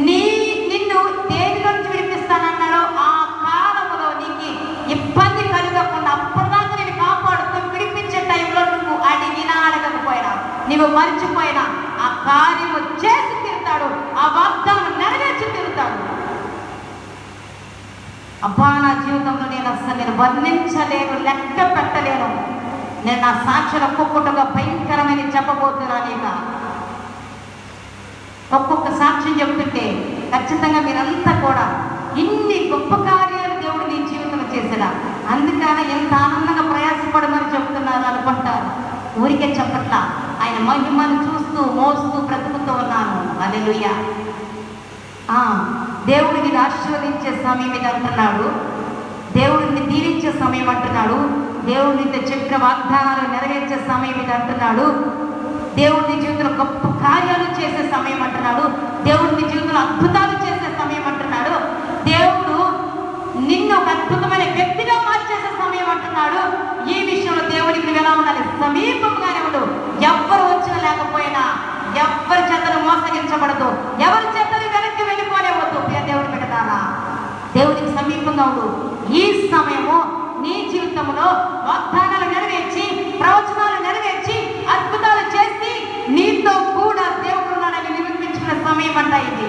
Speaker 1: నిన్ను దేని నుంచి విడిపిస్తానన్నాడో ఆ కాలంలో నీకు ఇబ్బంది కలగకుండా అప్పటిదాకా నేను కాపాడుతూ విడిపించే టైంలో నువ్వు అడిగినా అడగకపోయినా, నువ్వు మర్చిపోయినా ఆ కార్యము చేసి తీరుతాడు, ఆ వాగ్దానం నెరవేర్చి తీరుతాడు. అబ్బా నా జీవితంలో నేను అసలు వర్ణించలేను, లెక్క పెట్టలేను. నేను నా సాక్షులు ఒక్కొక్కటిగా భయంకరమైన చెప్పబోతున్నాను. ఇక ఒక్కొక్క సాక్ష్యం చెప్తుంటే ఖచ్చితంగా మీరంతా కూడా ఇన్ని గొప్ప కార్యాలు దేవుడు నీ జీవితంలో చేశాడా, అందుకని ఎంత ఆనందంగా ప్రయాసపడమని చెప్తున్నారు అనుకుంటారు. ఊరికే చెప్పట్లా, ఆయన మహిమను చూస్తూ మోస్తూ బ్రతుకుతూ ఉన్నాను. హల్లెలూయా. దేవుడిని ఆశీర్వదించే సమయం ఇది అంటున్నాడు, దేవుడిని దీవించే సమయం అంటున్నాడు, దేవుడిని చెప్పిన వాగ్దానాలు నెరవేర్చే సమయం ఇది అంటున్నాడు, దేవుడిని జీవితంలో గొప్ప కార్యాలు చేసే సమయం అంటున్నాడు, దేవుడిని జీవితంలో అద్భుతాలు చేసే సమయం అంటున్నాడు, దేవుడు నిన్ను ఒక అద్భుతమైన వ్యక్తిగా మార్చేసే సమయం అంటున్నాడు. ఈ విషయంలో దేవుడికి ఎలా ఉండాలి? సమీపంగానే ఉండు. ఎవ్వరు వచ్చినా లేకపోయినా, ఎవరి చేతను మోసగించబడదు, ఎవరి చేతను వెనక్కి వెళ్ళిపోలేవద్దు. దేవుడి బిడ్డలారా, దేవుడికి సమీపంగా ఉండు. ఈ సమయము నీ జీవితంలో వాగ్దానాలు నెరవేర్చి, ప్రవచనాలు నెరవేర్చి, అద్భుతాలు చేసి నీతో కూడా దేవుడు ఉన్నాడని నిరూపించుకున్న సమయం అంట ఇది.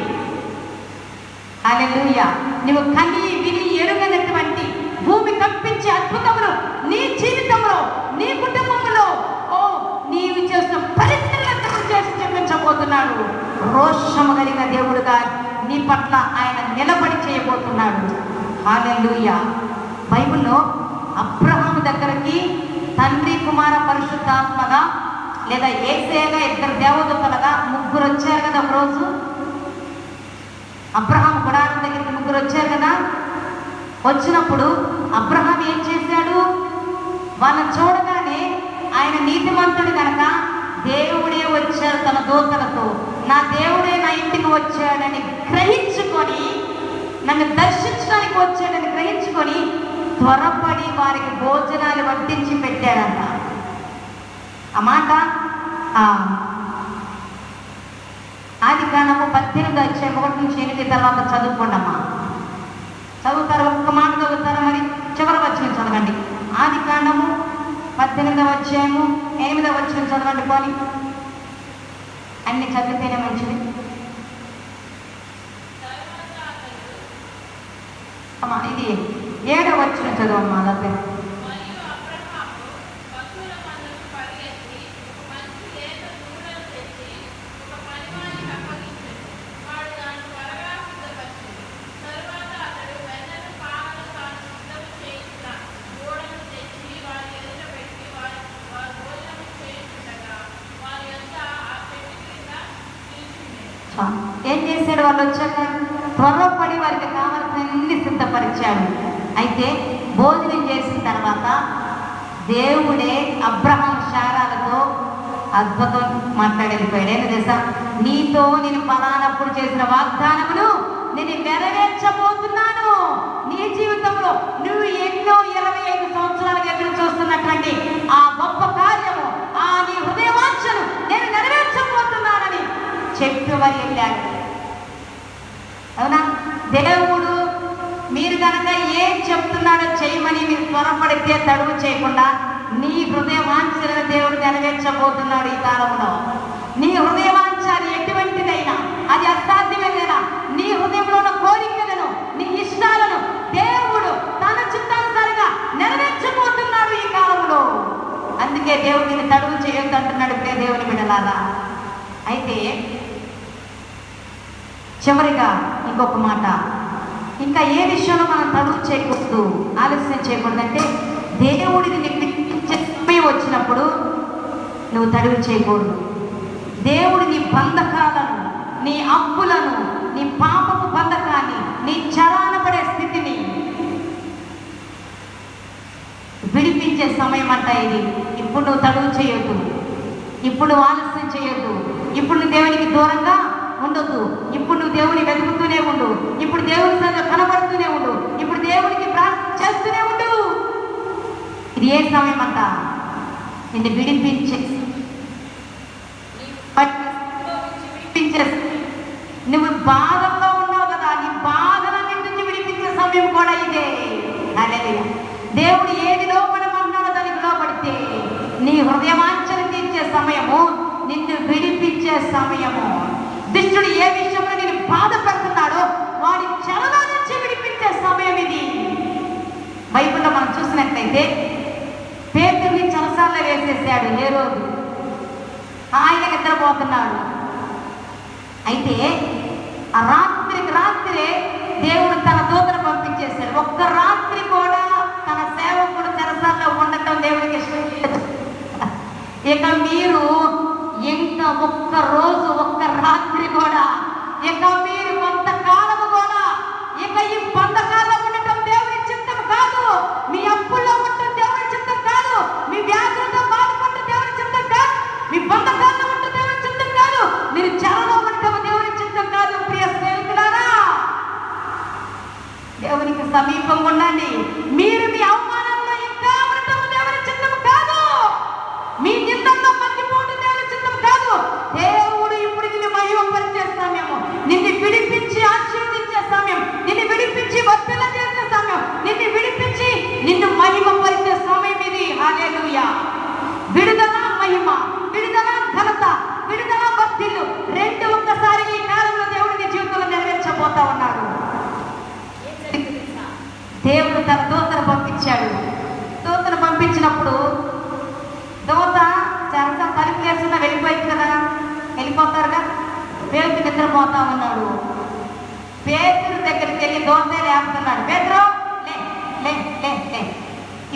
Speaker 1: హల్లెలూయా. నువ్వు కని విని ఎరుగనటువంటి భూమి కంపించే అద్భుతములు నీ జీవితంలో, నీ కుటుంబంలో, నీవు చేసిన పరిస్థితులను చేసి చూపించబోతున్నాడు. రోషము కలిగిన దేవుడుగా నీ పట్ల ఆయన నిలబడి చేయబోతున్నాడు. హల్లెలూయా. బైబిల్లో అబ్రహాము దగ్గరికి తండ్రి కుమార పరిశుద్ధాత్మగా లేదా యేసేగా ఇద్దరు దేవదూతలుగా ముగ్గురు వచ్చారు కదా. ఒకరోజు అబ్రహాం గుడారం దగ్గరికి ముగ్గురు వచ్చారు కదా. వచ్చినప్పుడు అబ్రహాం ఏం చేశాడు? వాళ్ళని చూడగానే ఆయన నీతిమంతుడు కనుక దేవుడే వచ్చాడు తన దూతలతో, నా దేవుడే నా ఇంటికి వచ్చాడని గ్రహించుకొని, నన్ను దర్శించడానికి వచ్చాడని గ్రహించుకొని త్వరపడి వారికి భోజనాలు వడ్డించి పెట్టాడంట. ఆ మాట ఆదికాండము 18:1-8 తర్వాత చదువుకోండమ్మా. చదువుతారు, ఒక్క మాట చదువుతారు, మరి చివరి వచనం చదవండి. ఆదికాండము 18:8 చదవండి. పోని అన్ని చదివితేనే మంచిది. అమ్మా ఇది 7వ వచనం చదవమ్మా. అలాగే ఏం చేశాడు? వాళ్ళు వచ్చాక త్వరపడి వారికి కావాల్సినన్ని సిద్ధపరిచాడు. అయితే భోజనం చేసిన తర్వాత దేవుడే అబ్రహాం శారాలతో అద్భుతం మాట్లాడేపోయాడు. ఏం తెలుసా? నీతో నేను పలానప్పుడు చేసిన వాగ్దానములు నేను నెరవేర్చబోతున్నాను. నీ జీవితంలో నువ్వు ఎన్నో 25 సంవత్సరాలుగా ఎదురు చూస్తున్నటువంటి ఆ గొప్ప కార్యము, ఆ నీ హృదయవాంఛను నేను నెరవేర్చబోతున్నానని చెప్పి వారు వెళ్ళాడు. అవునా? దేవుడు మీరు కనుక ఏం చెప్తున్నాడో చేయమని మీరు త్వరపడితే తడువు చేయకుండా నీ హృదయ వాంఛలను దేవుడు నెరవేర్చబోతున్నాడు ఈ కాలంలో. నీ హృదయ వాంఛ ఎటువంటిదైనా, అది అసాధ్యమైనా, నీ హృదయంలో ఉన్న కోరికలను, నీ ఇష్టాలను దేవుడు తన చిత్తానుసారంగా నెరవేర్చబోతున్నాడు ఈ కాలంలో. అందుకే దేవుడు నిన్ను తడువు చేయొద్దు అంటున్నాడు దేవుని బిడ్డలారా. అయితే చివరిగా ఇంకొక మాట, ఇంకా ఏ విషయంలో మనం తడువు చేయకూడదు, ఆలస్యం చేయకూడదు అంటే దేవుడిని నిప్పించే సమయం వచ్చినప్పుడు నువ్వు తడువు చేయకూడదు. దేవుడి నీ బంధకాలను, నీ అప్పులను, నీ పాపపు బంధకాన్ని, నీ చలానబడే స్థితిని విడిపించే సమయం అంట ఇది. ఇప్పుడు నువ్వు తడువు చేయొద్దు, ఇప్పుడు ఆలస్యం చేయొద్దు, ఇప్పుడు నువ్వు దేవునికి దూరంగా ఉండొద్దు, ఇప్పుడు నువ్వు దేవుని వెతుకుతూనే ఉండు, ఇప్పుడు దేవుని సన్నిధిలో కనబడుతూనే ఉండు, ఇప్పుడు దేవునికి ప్రార్థన చేస్తూనే ఉండు. ఇది ఏ సమయం అంట? నిన్ను విడిపించే, నువ్వు బాధల్లో ఉన్నావు కదా, నీ బాధలన్నిటి నుంచి విడిపించే సమయం కూడా ఇదే. హల్లెలూయా. దేవుడు ఏది లోపడమన్నాడో దానికి లోపడితే నీ హృదయవాంఛను తీర్చే సమయము, నిన్ను విడిపించే సమయము. దుష్టుడు ఏ విషయంలో నేను బాధ పెడుతున్నాడో వాడి చెరలో నుంచి విడిపించే సమయం ఇది. బైబిల్లో మనం చూసినట్లయితే పేతురుని చెరసాలలో వేసేసాడు ఏ రోజు, ఆయన నిద్రపోతున్నాడు. అయితే ఆ రాత్రికి రాత్రే దేవుడు తన దూతను పంపించేశాడు. ఒక్క రాత్రి కూడా తన సేవకుడు చెరసాలలో ఉండటం దేవుడికి ఇష్టం లేదు. ఇక మీరు ఇంకా ఒక్క రోజు, ఒక్క రాత్రి కూడా, ఇక మీరు కొంతకాలము కూడా ఇక ఈ బంధకాల్లో ఉండటం దేవుడి చిత్తం కాదు. మీ అప్పుల్లో ఉండటం దేవుడి చిత్తం కాదు. మీ వ్యాధులతో బాధపడటం దేవుడి చిత్తం కాదు. మీ బంధకాల్లో ఉండటం దేవుడి చిత్తం కాదు. మీరు చెరలో ఉండటం దేవుడి చిత్తం కాదు. ప్రియ స్నేహితులారా, దేవునికి సమీపంగా ఉండండి. మీరు మీ అవమానంలో ఇంకా ఉండటం దేవుడి చిత్తం కాదు. మీ నిందల్లో మగ్గిపోవడం దేవుడి చిత్తం కాదు. దేవుడు ఇప్పుడు నిన్ను మహిమపరిచే సమయము, నిన్ను విడిపించి ఆశీర్వదించే సమయం, నిన్ను విడిపించి వర్ధన చేసే సమయం, నిన్ను విడిపించి నిన్ను మహిమపరిచే సమయం ఇది. హల్లెలూయా. విడుదల మహిమ, విడుదల ఘనత, విడుదల వర్ధిల్లు రెండు ఒక్కసారి ఈ కాలంలో దేవుడు నీ జీవితంలో నెరవేర్చబోతా ఉన్నాడు. దేవుడు తన దూతను పంపించాడు. దూతను పంపించినప్పుడు దూత చెరస తలుపు వేసుకున్న వెళ్ళిపోయింది కదా, వెళ్ళిపోతారుగా. పేతురు నిద్రపోతా ఉన్నాడు. పేతురు దగ్గరికి వెళ్ళి దూతే లేపుతున్నాడు. పేతురు లే లే లే లే,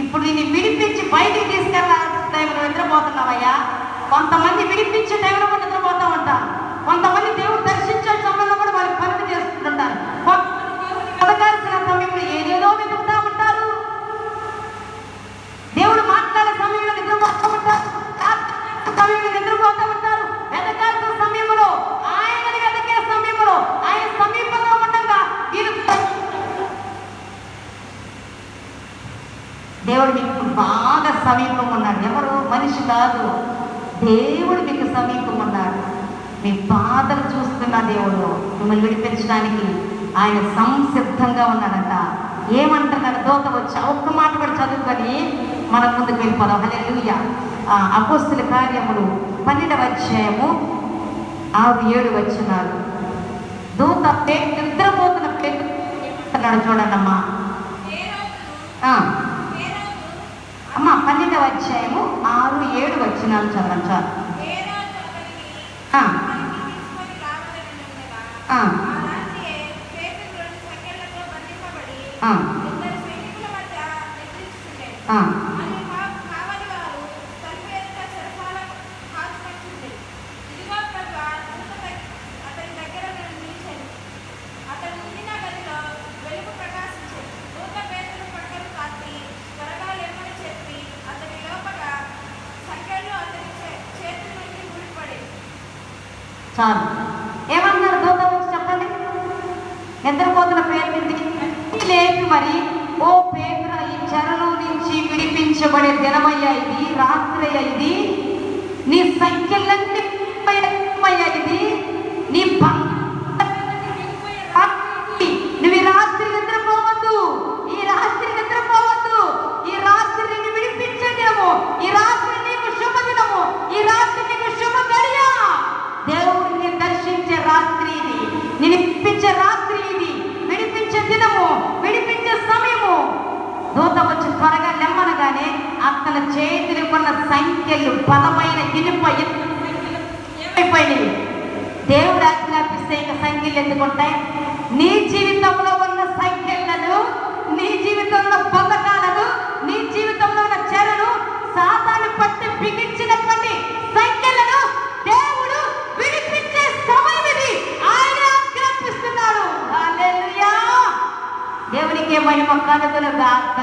Speaker 1: ఇప్పుడు నిన్ను విడిపించి బయటికి తీసుకెళ్ళాల్సిన టైంలో నిద్రపోతున్నావయ్యా. కొంతమంది విడిపించే టైంలో కూడా నిద్రపోతూ ఉంటారు. కొంతమంది దేవుడు దర్శించే సమయంలో కూడా వాళ్ళు పనులు చేస్తుంటారు. పథకాల్సిన సమయంలో ఏదేదో వెతుకుతూ ఉంటారు. దేవుడు మాట్లాడే సమయంలో నిద్రపోతూ ఉంటారు, సమయంలో నిద్రపోతూ ఉంటారు. వెతకాల్సిన సమయంలో, ఆయనని వెతకే సమయంలో, ఆయన సమీపంలో ఉండగా దేవుడు మీకు బాగా సమీపం ఉన్నాడు. ఎవరు? మనిషి కాదు, దేవుడు మీకు సమీపం ఉన్నాడు. మీ బాధలు చూస్తున్న దేవుడు మిమ్మల్ని విడిపించడానికి ఆయన సంసిద్ధంగా ఉన్నాడట. ఏమంటున్నాడు? దూత వచ్చి ఒక్క మాట కూడా చదువుకొని మనం ముందుకు వెళ్ళిపోదాం. హల్లెలూయా. అపోస్తుల కార్యములు 12వ అధ్యాయము 6-7 వచనాలు. దూత నిద్రపోతున్న పేతురు అన్నాడు. చూడండి అమ్మా, అమ్మా 12వ అధ్యాయము 6-7 వచనాలు చదవండి చాలు. చాలు. ఏమన్నారు దూత వచ్చి చెప్పండి? నిద్రపోతున్న పేతురుని లేపి మరి, ఓ పేతురా, ఈ చెరలో నుంచి విడిపించబడే దినమయ్యా ఇది, రాత్రి అయ్యా ఇది, నీ సంఖ్యలన్నీ ఇది, నీ నువ్వు సంఖ్యలు బలమైన ఇనుప ఏమైపోయినవి. దేవుడు ఆజ్ఞాపిస్తే ఇక సంఖ్యలు ఎందుకుంటాయి? నీ జీవితంలో ఉన్న సంఖ్యలను, నీ జీవితంలో బంధకాలను, నీ జీవితంలో ఉన్న చెరను, సాతాను పట్టి బిగించినటువంటి సంఖ్యలను దేవుడు విడిపించే సమయం ఇది. ఆయన ఆజ్ఞాపిస్తున్నాడు. హల్లెలూయా! దేవునికి మహిమ కలుగును గాక.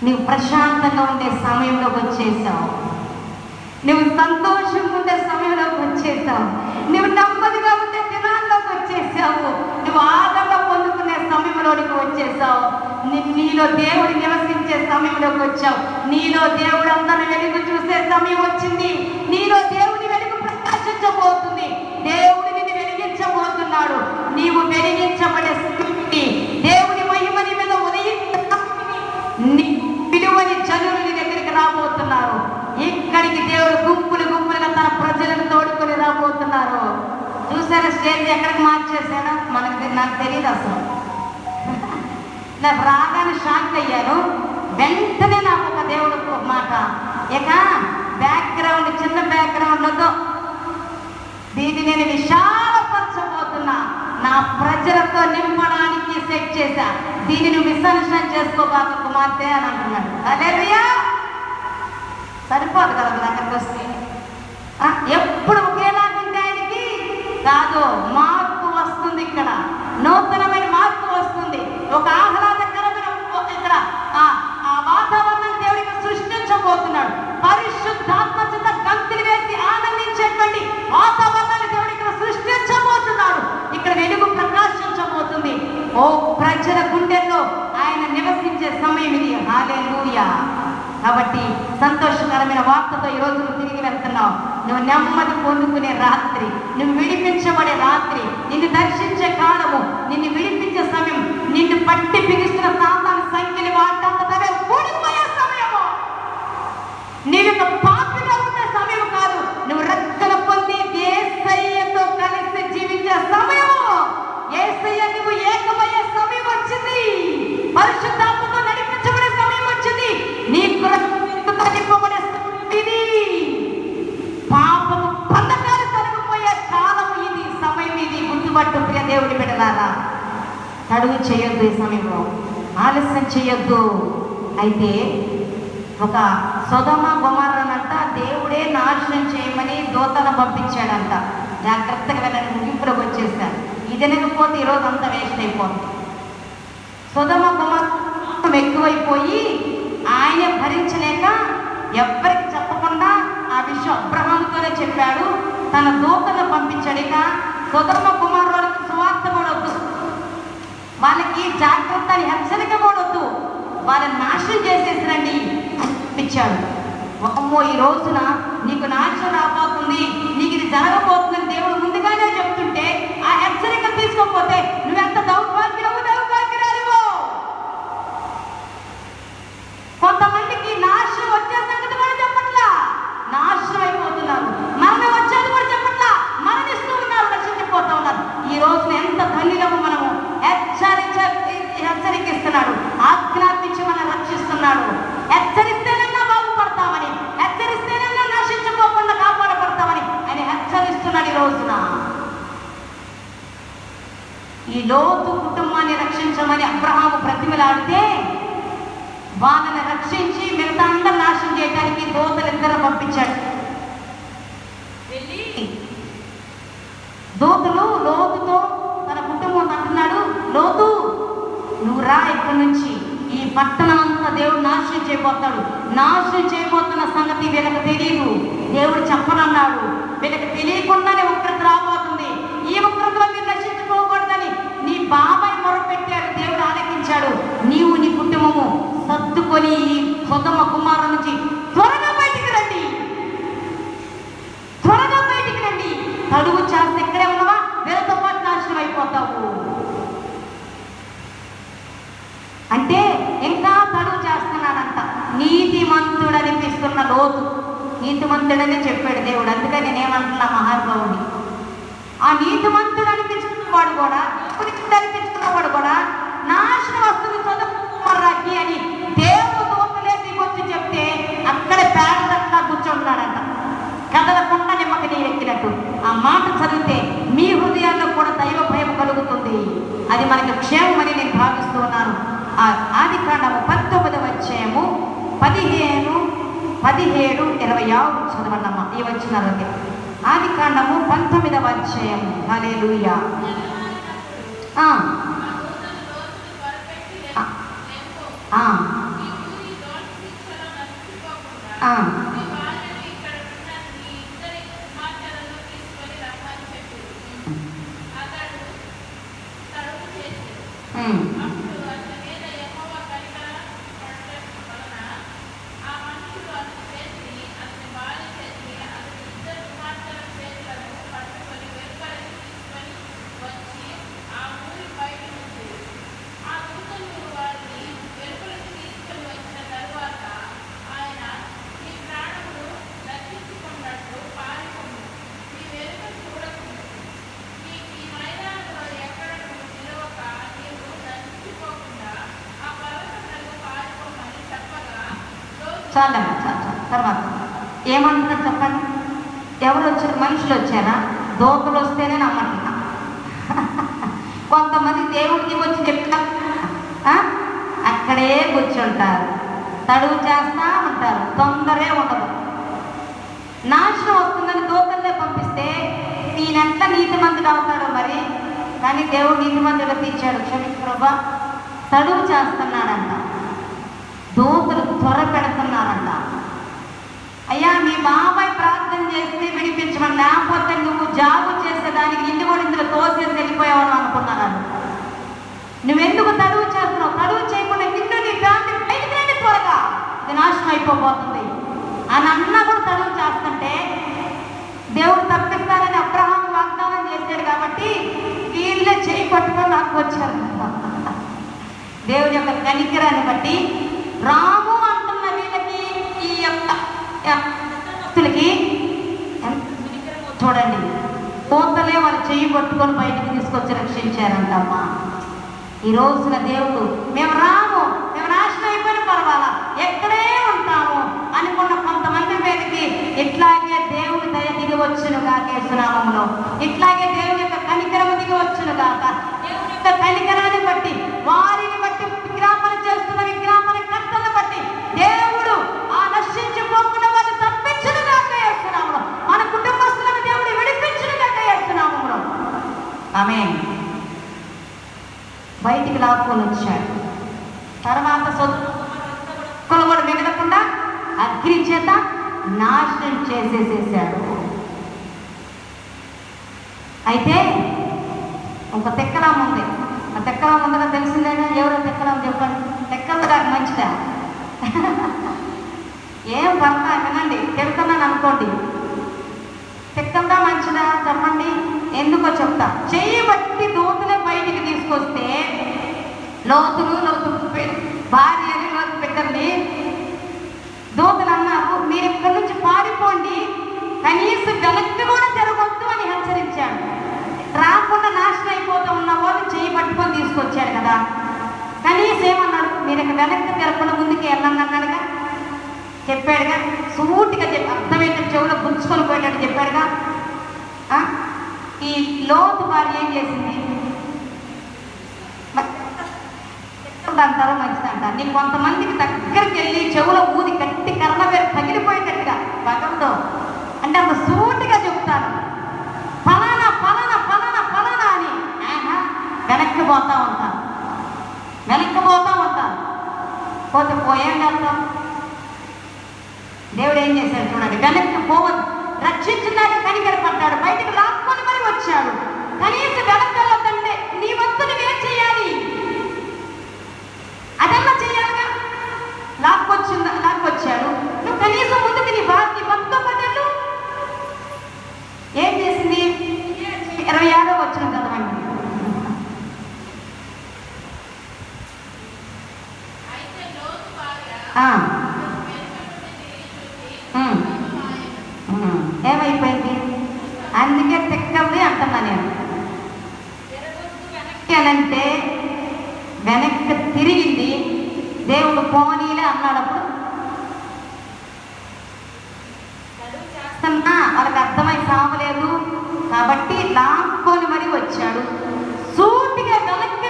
Speaker 1: నీవు ప్రశాంతంగా ఉండే సమయంలోకి వచ్చేసావు. నువ్వు సంతోషంగా ఉండే సమయంలోకి వచ్చేసావు. నువ్వు నెమ్మదిగా ఉండే దినాల్లోకి వచ్చేసావు. నువ్వు ఆదరణ పొందుకునే సమయంలోనికి వచ్చేసావు. నీలో దేవుడు నివసించే సమయంలోకి వచ్చావు. నీలో దేవుడు అందరూ వెలుగు చూసే సమయం వచ్చింది. నీలో దేవుని వెలుగు ప్రకాశించబోతుంది. దేవుడు నిన్ను వెలిగించబోతున్నాడు. నీవు వెలిగించబడే స్థితి, దేవుని మహిమ నీ మీద విలువని జనులు నీ దగ్గరికి రాబోతున్నారు. ఇక్కడికి దేవుడు గుంపులు గుంపులుగా తన ప్రజలను తోడుకొని రాబోతున్నారు. చూసారా స్టేజ్ ఎక్కడికి మార్చేసాడా? నాకు తెలియదు అసలు. నాకు రాగానే షాక్ అయ్యాను. వెంటనే నాకు ఒక దేవుడు ఒక మాట, ఇక బ్యాక్గ్రౌండ్ చిన్న బ్యాక్గ్రౌండ్లతో దీన్ని నేను విశాలపరచబోతున్నా, నా ప్రజలతో నింపడానికి సెట్ చేశా. దీనిని విసర్జన చేసుకోబాక కుమార్తె అని అంటున్నాడు. హల్లెలూయా! సరిపోదు కదా అక్కడికి వస్తే. ఎప్పుడు ఒకేలాగుంటే ఆయనకి కాదు, మార్పు వస్తుంది. ఇక్కడ నూతనమైన మార్పు వస్తుంది. ఒక ఆహ్లాదకరమైన ఇక్కడ ఆ వాతావరణాన్ని దేవుడికి సృష్టించబోతున్నాడు. పరిశుద్ధాత్మ చేత గంతులు వేసి ఆనందించేటువంటి వాతావరణాన్ని దేవుడు ఇక్కడ సృష్టించబోతున్నాడు. ఇక్కడ వెలుగు ప్రకాశించబోతుంది. ఓ ప్రజల గుండెల్లో ఆయన నివసించే సమయం ఇది. హల్లెలూయా! కాబట్టి సంతోషకరమైన వార్తతో ఈరోజు నువ్వు తిరిగి వెళ్తున్నావు. నువ్వు నెమ్మది పొందుకునే రాత్రి, నువ్వు విడిపించబడే రాత్రి, నిన్ను దర్శించే కాలము, నిన్ను విడిపించే సమయం, నిన్ను పట్టి బిగిస్తున్న సాతాను సంఖ్యలు వాటంతటవే ఊడిపోయే సమయము. నీవు పాపిగా ఉండే సమయం కాదు, నువ్వు రక్షణ పొంది యేసయ్యతో కలిసి జీవించే సమయము. యేసయ్య నువ్వు ఏకమయ్యే సమయం వచ్చింది. పరిశుద్ధాత్మతో నడిపించబడే సమయం వచ్చింది. నీ నింపబడే ఇది. పాపము బంధకాలు తొలగిపోయే కాలము ఇది, సమయం ఇది. గుర్తుపట్టు ప్రియ దేవుడి బిడ్డలారా, తడుగు చేయొద్దు. ఈ సమయంలో ఆలస్యం చేయొద్దు. అయితే ఒక సొదొమ గొమొర్రానంట దేవుడే నాశనం చేయమని దూతను పంపించాడంట. జాగ్రత్తగా వెళ్ళని ముగింపులోకి వచ్చేసారు. ఇది లేకపోతే ఈరోజు అంతా వేస్ట్ అయిపోతుంది. సొదొమ గొమొర్రా ఎక్కువైపోయి ఆయన భరించలేక ఎవ్వరికి చెప్పకుండా ఆ విషయం అబ్రహాముతోనే చెప్పాడు. తన దూతను పంపించాడు. ఇక సొదొమ గొమొర్రాలకు సువార్త కూడా వద్దు, వాళ్ళకి జాగ్రత్త హెచ్చరిక కూడా వద్దు, వాళ్ళని నాశనం చేసేసిరండి ఇచ్చాడు. అమ్మో, ఈ రోజున నీకు నాశనం రాబోతుంది, నీకు ఇది జరగబోతుందని దేవుడు ముందుగానే చెప్తుంటే ఆ హెచ్చరిక తీసుకోకపోతే నువ్వెంత దౌర్భాగ్యురాలివో. కొంతమందికి నాశనం వచ్చే సంగతి కూడా చెప్పట్లా, నాశనం అయిపోతున్నారు. మరణం వచ్చేది కూడా చెప్పట్లా, మరణిస్తూ ఉన్నారు, రక్షించిపోతూ ఉన్నారు. ఈ రోజున ఎంత ధన్యులము మనము. హెచ్చరికిస్తున్నాడు, ఆజ్ఞాపించి మనం రక్షిస్తున్నాడు. హెచ్చరిస్తేనన్నా బాగుపడతామని, హెచ్చరిస్తేనన్నా నశించిపోకుండా కాపాడపడతామని ఆయన హెచ్చరిస్తున్నాడు. ఈ రోజున ఈ లోతు కుటుంబాన్ని రక్షించమని అబ్రహాము ప్రతిమలాడితే వాళ్ళని రక్షించి మిగతా అందరూ నాశనం చేయడానికి దూతలిద్దరు పంపించాడు. దూతలు లోతుతో తన కుటుంబం అంటున్నాడు, లోతు నువ్వు రా, ఇక్కడి నుంచి ఈ పట్టణం అంతా దేవుడు నాశనం చేయబోతాడు. నాశనం చేయబోతున్న సంగతి వీళ్ళకి తెలియదు, దేవుడు చెప్పనన్నాడు. వీళ్ళకి తెలియకుండానే ఉగ్రత రాబోతుంది. ఈ ఉగ్రతలో మీరు నశించుకోకూడదని నీ బాబాయ్ మొరపెట్టాడు, దేవుడు ఆలకించాడు. నీవు నీ కుటుంబము సర్దుకొని ఈ సొదొమ గొమొర్రా నుంచి త్వరగా బయటికి రండి, త్వరగా బయటికి రండి. తడుగు చేస్తే ఇక్కడే ఉన్నవా, వీళ్ళతో పాటు నాశనం అయిపోతావు. అంటే ఇంకా తడుగు చేస్తున్నాడంట. నీతిమంతుడు అనిపిస్తున్న లోతు, నీతిమంతుడనే చెప్పాడు దేవుడు. అందుకని నేనేమంటున్నా మహానుభావుని, ఆ నీతిమంతుడు అనిపించుకున్న వాడు కూడా, అనిపించుకున్న వాడు కూడా నాశనం వస్తుంది సొదొమ గొమొర్రాకి అని దేవుడు దూతలే దిగొచ్చి చెప్తే అది మనకు క్షేమమని నేను భావిస్తూ ఉన్నాను. ఆదికాండము 19వ అధ్యాయము 15, 17, 26 చదవండమ్మా ఈ వచనాలకి. ఆదికాండము 19వ అధ్యాయము. హల్లెలూయా. చాలమ్మా చాలు. తర్వాత ఏమంటున్నారు చెప్పండి? ఎవరు వచ్చారు? మనుషులు వచ్చారా? దోతలు వస్తేనే నమ్మంటున్నా. కొంతమంది దేవుడికి వచ్చి చెప్తారు, అక్కడే కూర్చుంటారు, తడువు చేస్తా ఉంటారు, తొందరే ఉండదు. నాశనం వస్తుందని దోతల్లే పంపిస్తే ఈయనెట్లా నీతిమంతుడు అవుతాడు మరి? కానీ దేవుడు నీతిమంతుడు తీర్చాడు. క్షమించు ప్రభా, తడువు చేస్తున్నాడంట, దోతలు త్వర పెడుతున్నారంట. అయ్యా మీ బాబాయ్ ప్రార్థన చేస్తే విడిపించమని, లేకపోతే నువ్వు జాబు చేసేదానికి ఇంటి కూడా ఇందులో తోసేసి వెళ్ళిపోయావని అనుకున్నాను. నువ్వెందుకు తడువు చేస్తున్నావు? తడువు చేయకుండా నిన్ను నీ ఫ్యామిలీ బయటికి త్వరగా, ఇది నాశనం అయిపోబోతుంది అని అన్నా కూడా తడువు చేస్తుంటే దేవుడు తప్పిస్తానని అబ్రహాము వాగ్దానం చేశాడు. కాబట్టి వీళ్ళే చేయి పట్టుకొని నాకు వచ్చారు. దేవుని యొక్క కనికరాన్ని బట్టి రాము అంటున్న వీళ్ళకి, ఈ యొక్క భక్తులకి చూడండి, కోతలే వాళ్ళు చెయ్యి పట్టుకొని బయటికి తీసుకొచ్చి రక్షించారంటమ్మా. ఈ రోజున దేవుడు మేము రాము, మేము నాశనం అయిపోయిన పర్వాలా, ఎక్కడే ఉంటాము అనుకున్న కొంతమంది మీదకి ఇట్లాగే దేవుడి దయ దిగి వచ్చును కాక, యేసునామములో ఇట్లాగే దేవుని యొక్క కనికరము దిగి వచ్చును కాక. దేవుని యొక్క కనికరాన్ని బట్టి, వారిని బట్టి, విగ్రహాలు చేస్తున్న విగ్రహాల కర్తలను బట్టి దేవుడు ఆ నశించిపోకుండా వాళ్ళు తప్పించును కాక, యేసునామములో మన కుటుంబస్తులను దేవుడు విడిపించును కాక, యేసునామములో ఆమేన్. బయటికి లాక్కొని వచ్చాడు. తర్వాత సొత్తులు కూడా మిగలకుండా అగ్ని చేత నాశనం చేసేసేసాడు. అయితే ఒక తెక్కలాం ఉంది. ఆ తెక్కలాం ఉందగా తెలిసిందేనా? ఎవరో తెక్కలాం చెప్పండి. తెక్కలు దాకా మంచిదా? ఏం పడతా వినండి, తిడుతున్నాను అనుకోండి. తెక్కలదా మంచిదా చెప్పండి? ఎందుకో చెప్తా. చెయ్యి బట్టి దూతలే బయటికి తీసుకొస్తే లోతు భార్యని, లోతు బిడ్డల్ని దూతలు అన్నారు, మీరు ఇక్కడి నుంచి పారిపోండి, కనీసం వెనక్కి కూడా తిరగొద్దు అని హెచ్చరించాడు. రాకుండా నాశనం అయిపోతూ ఉన్న వాళ్ళు చెయ్యి పట్టుకొని తీసుకొచ్చాడు కదా. కనీసం ఏమన్నాడు? మీరు ఇక వెనక్కి తిరగకుండా ముందుకు వెళ్ళండి అన్నాడుగా, చెప్పాడుగా, సూటిగా చెప్పి అర్థమైతే చెవులో గుంచుకొని పోయేటట్టు చెప్పాడుగా. ఈ లోతు భార్య ఏం చేసింది? అంటారో మంచిదంట. నీ కొంతమందికి దగ్గరికి వెళ్ళి చెవులో ఊది గట్టి కర్మ పేరు పగిలిపోయేటట్టుగా పగలతో అంటే అంత సూటిగా చెప్తాను, ఫలానా ఫలానా ఫలానా ఫలానా అని వెనక్కి పోతా ఉంటాను, వెనక్కి పోతా ఉంటాను. పోతే పోయేం చేస్తాం? దేవుడు ఏం చేశాడు చూడండి, వెనక్కి పోవద్దు, రక్షించడానికి కనికరపడ్డాడు, బయటకు లాక్కొని మరి వచ్చాడు. కనీసం వెనక్కి నీ వంతు నువ్వేం చేయాలి? అదన్నా చేయాలిగా. లాక్కొచ్చాడు, నువ్వు కనీసం ముందుకు నీ భక్తో పడ్డాడు. ఏం చేసింది? 26వ వచనం చదవండి. ఏమైపోయింది? అందుకే తెక్కవి అంటున్నా నేను. అంటే వెనక్కి తిరిగింది, దేవుడు పోనీలే అన్నాడప్పుడు చేస్తున్నా వాళ్ళకి అర్థమై సావలేదు కాబట్టి లాక్కొని మరి వచ్చాడు. సూటిగా వెనక్కి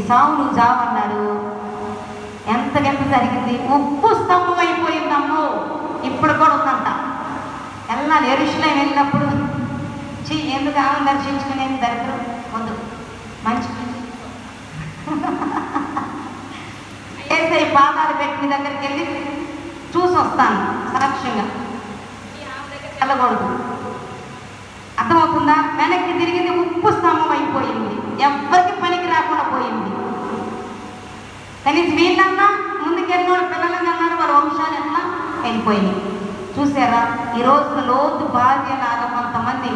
Speaker 1: సావును జావన్నారు. ఎంతకెంత జరిగింది? ఉప్పు స్తంభం అయిపోయిందమ్మో. ఇప్పుడు కూడా ఉందంట. వెళ్ళాలి యెరూషలేము వెళ్ళినప్పుడు ఎందుకు ఆమె దర్శించుకునేది దరిద్రం ముందు మంచి ఏసై పాదాలు పెట్టిన దగ్గరికి వెళ్ళి చూసి వస్తాను సాక్ష్యంగా. వెళ్ళకూడదు. అర్థమవుతుందా? వెనక్కి తిరిగింది, ఉప్పు స్తంభం అయిపోయింది, ఎవ్వరికి పనికి రాకుండా పోయింది. కనీసం వీళ్ళన్నా ముందుకెళ్ళిన వాళ్ళు పిల్లలకి అన్నారు, వాళ్ళ వంశాలు ఎట్లా వెళ్ళిపోయినాయి. చూసారా? ఈ రోజు లోతు భార్య లాగా కొంతమంది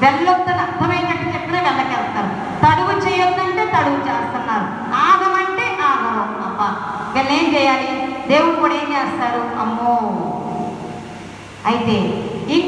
Speaker 1: వెళ్ళొద్దని అర్థమయ్యేటట్టు చెప్పినా వెళ్ళకెళ్తారు. తడువు చేయొద్దంటే తడువు చేస్తున్నారు, ఆగమంటే ఆగరు. అబ్బా, వీళ్ళు ఏం చేయాలి? దేవుడు కూడా ఏం చేస్తారు? అమ్మో. అయితే ఇంకో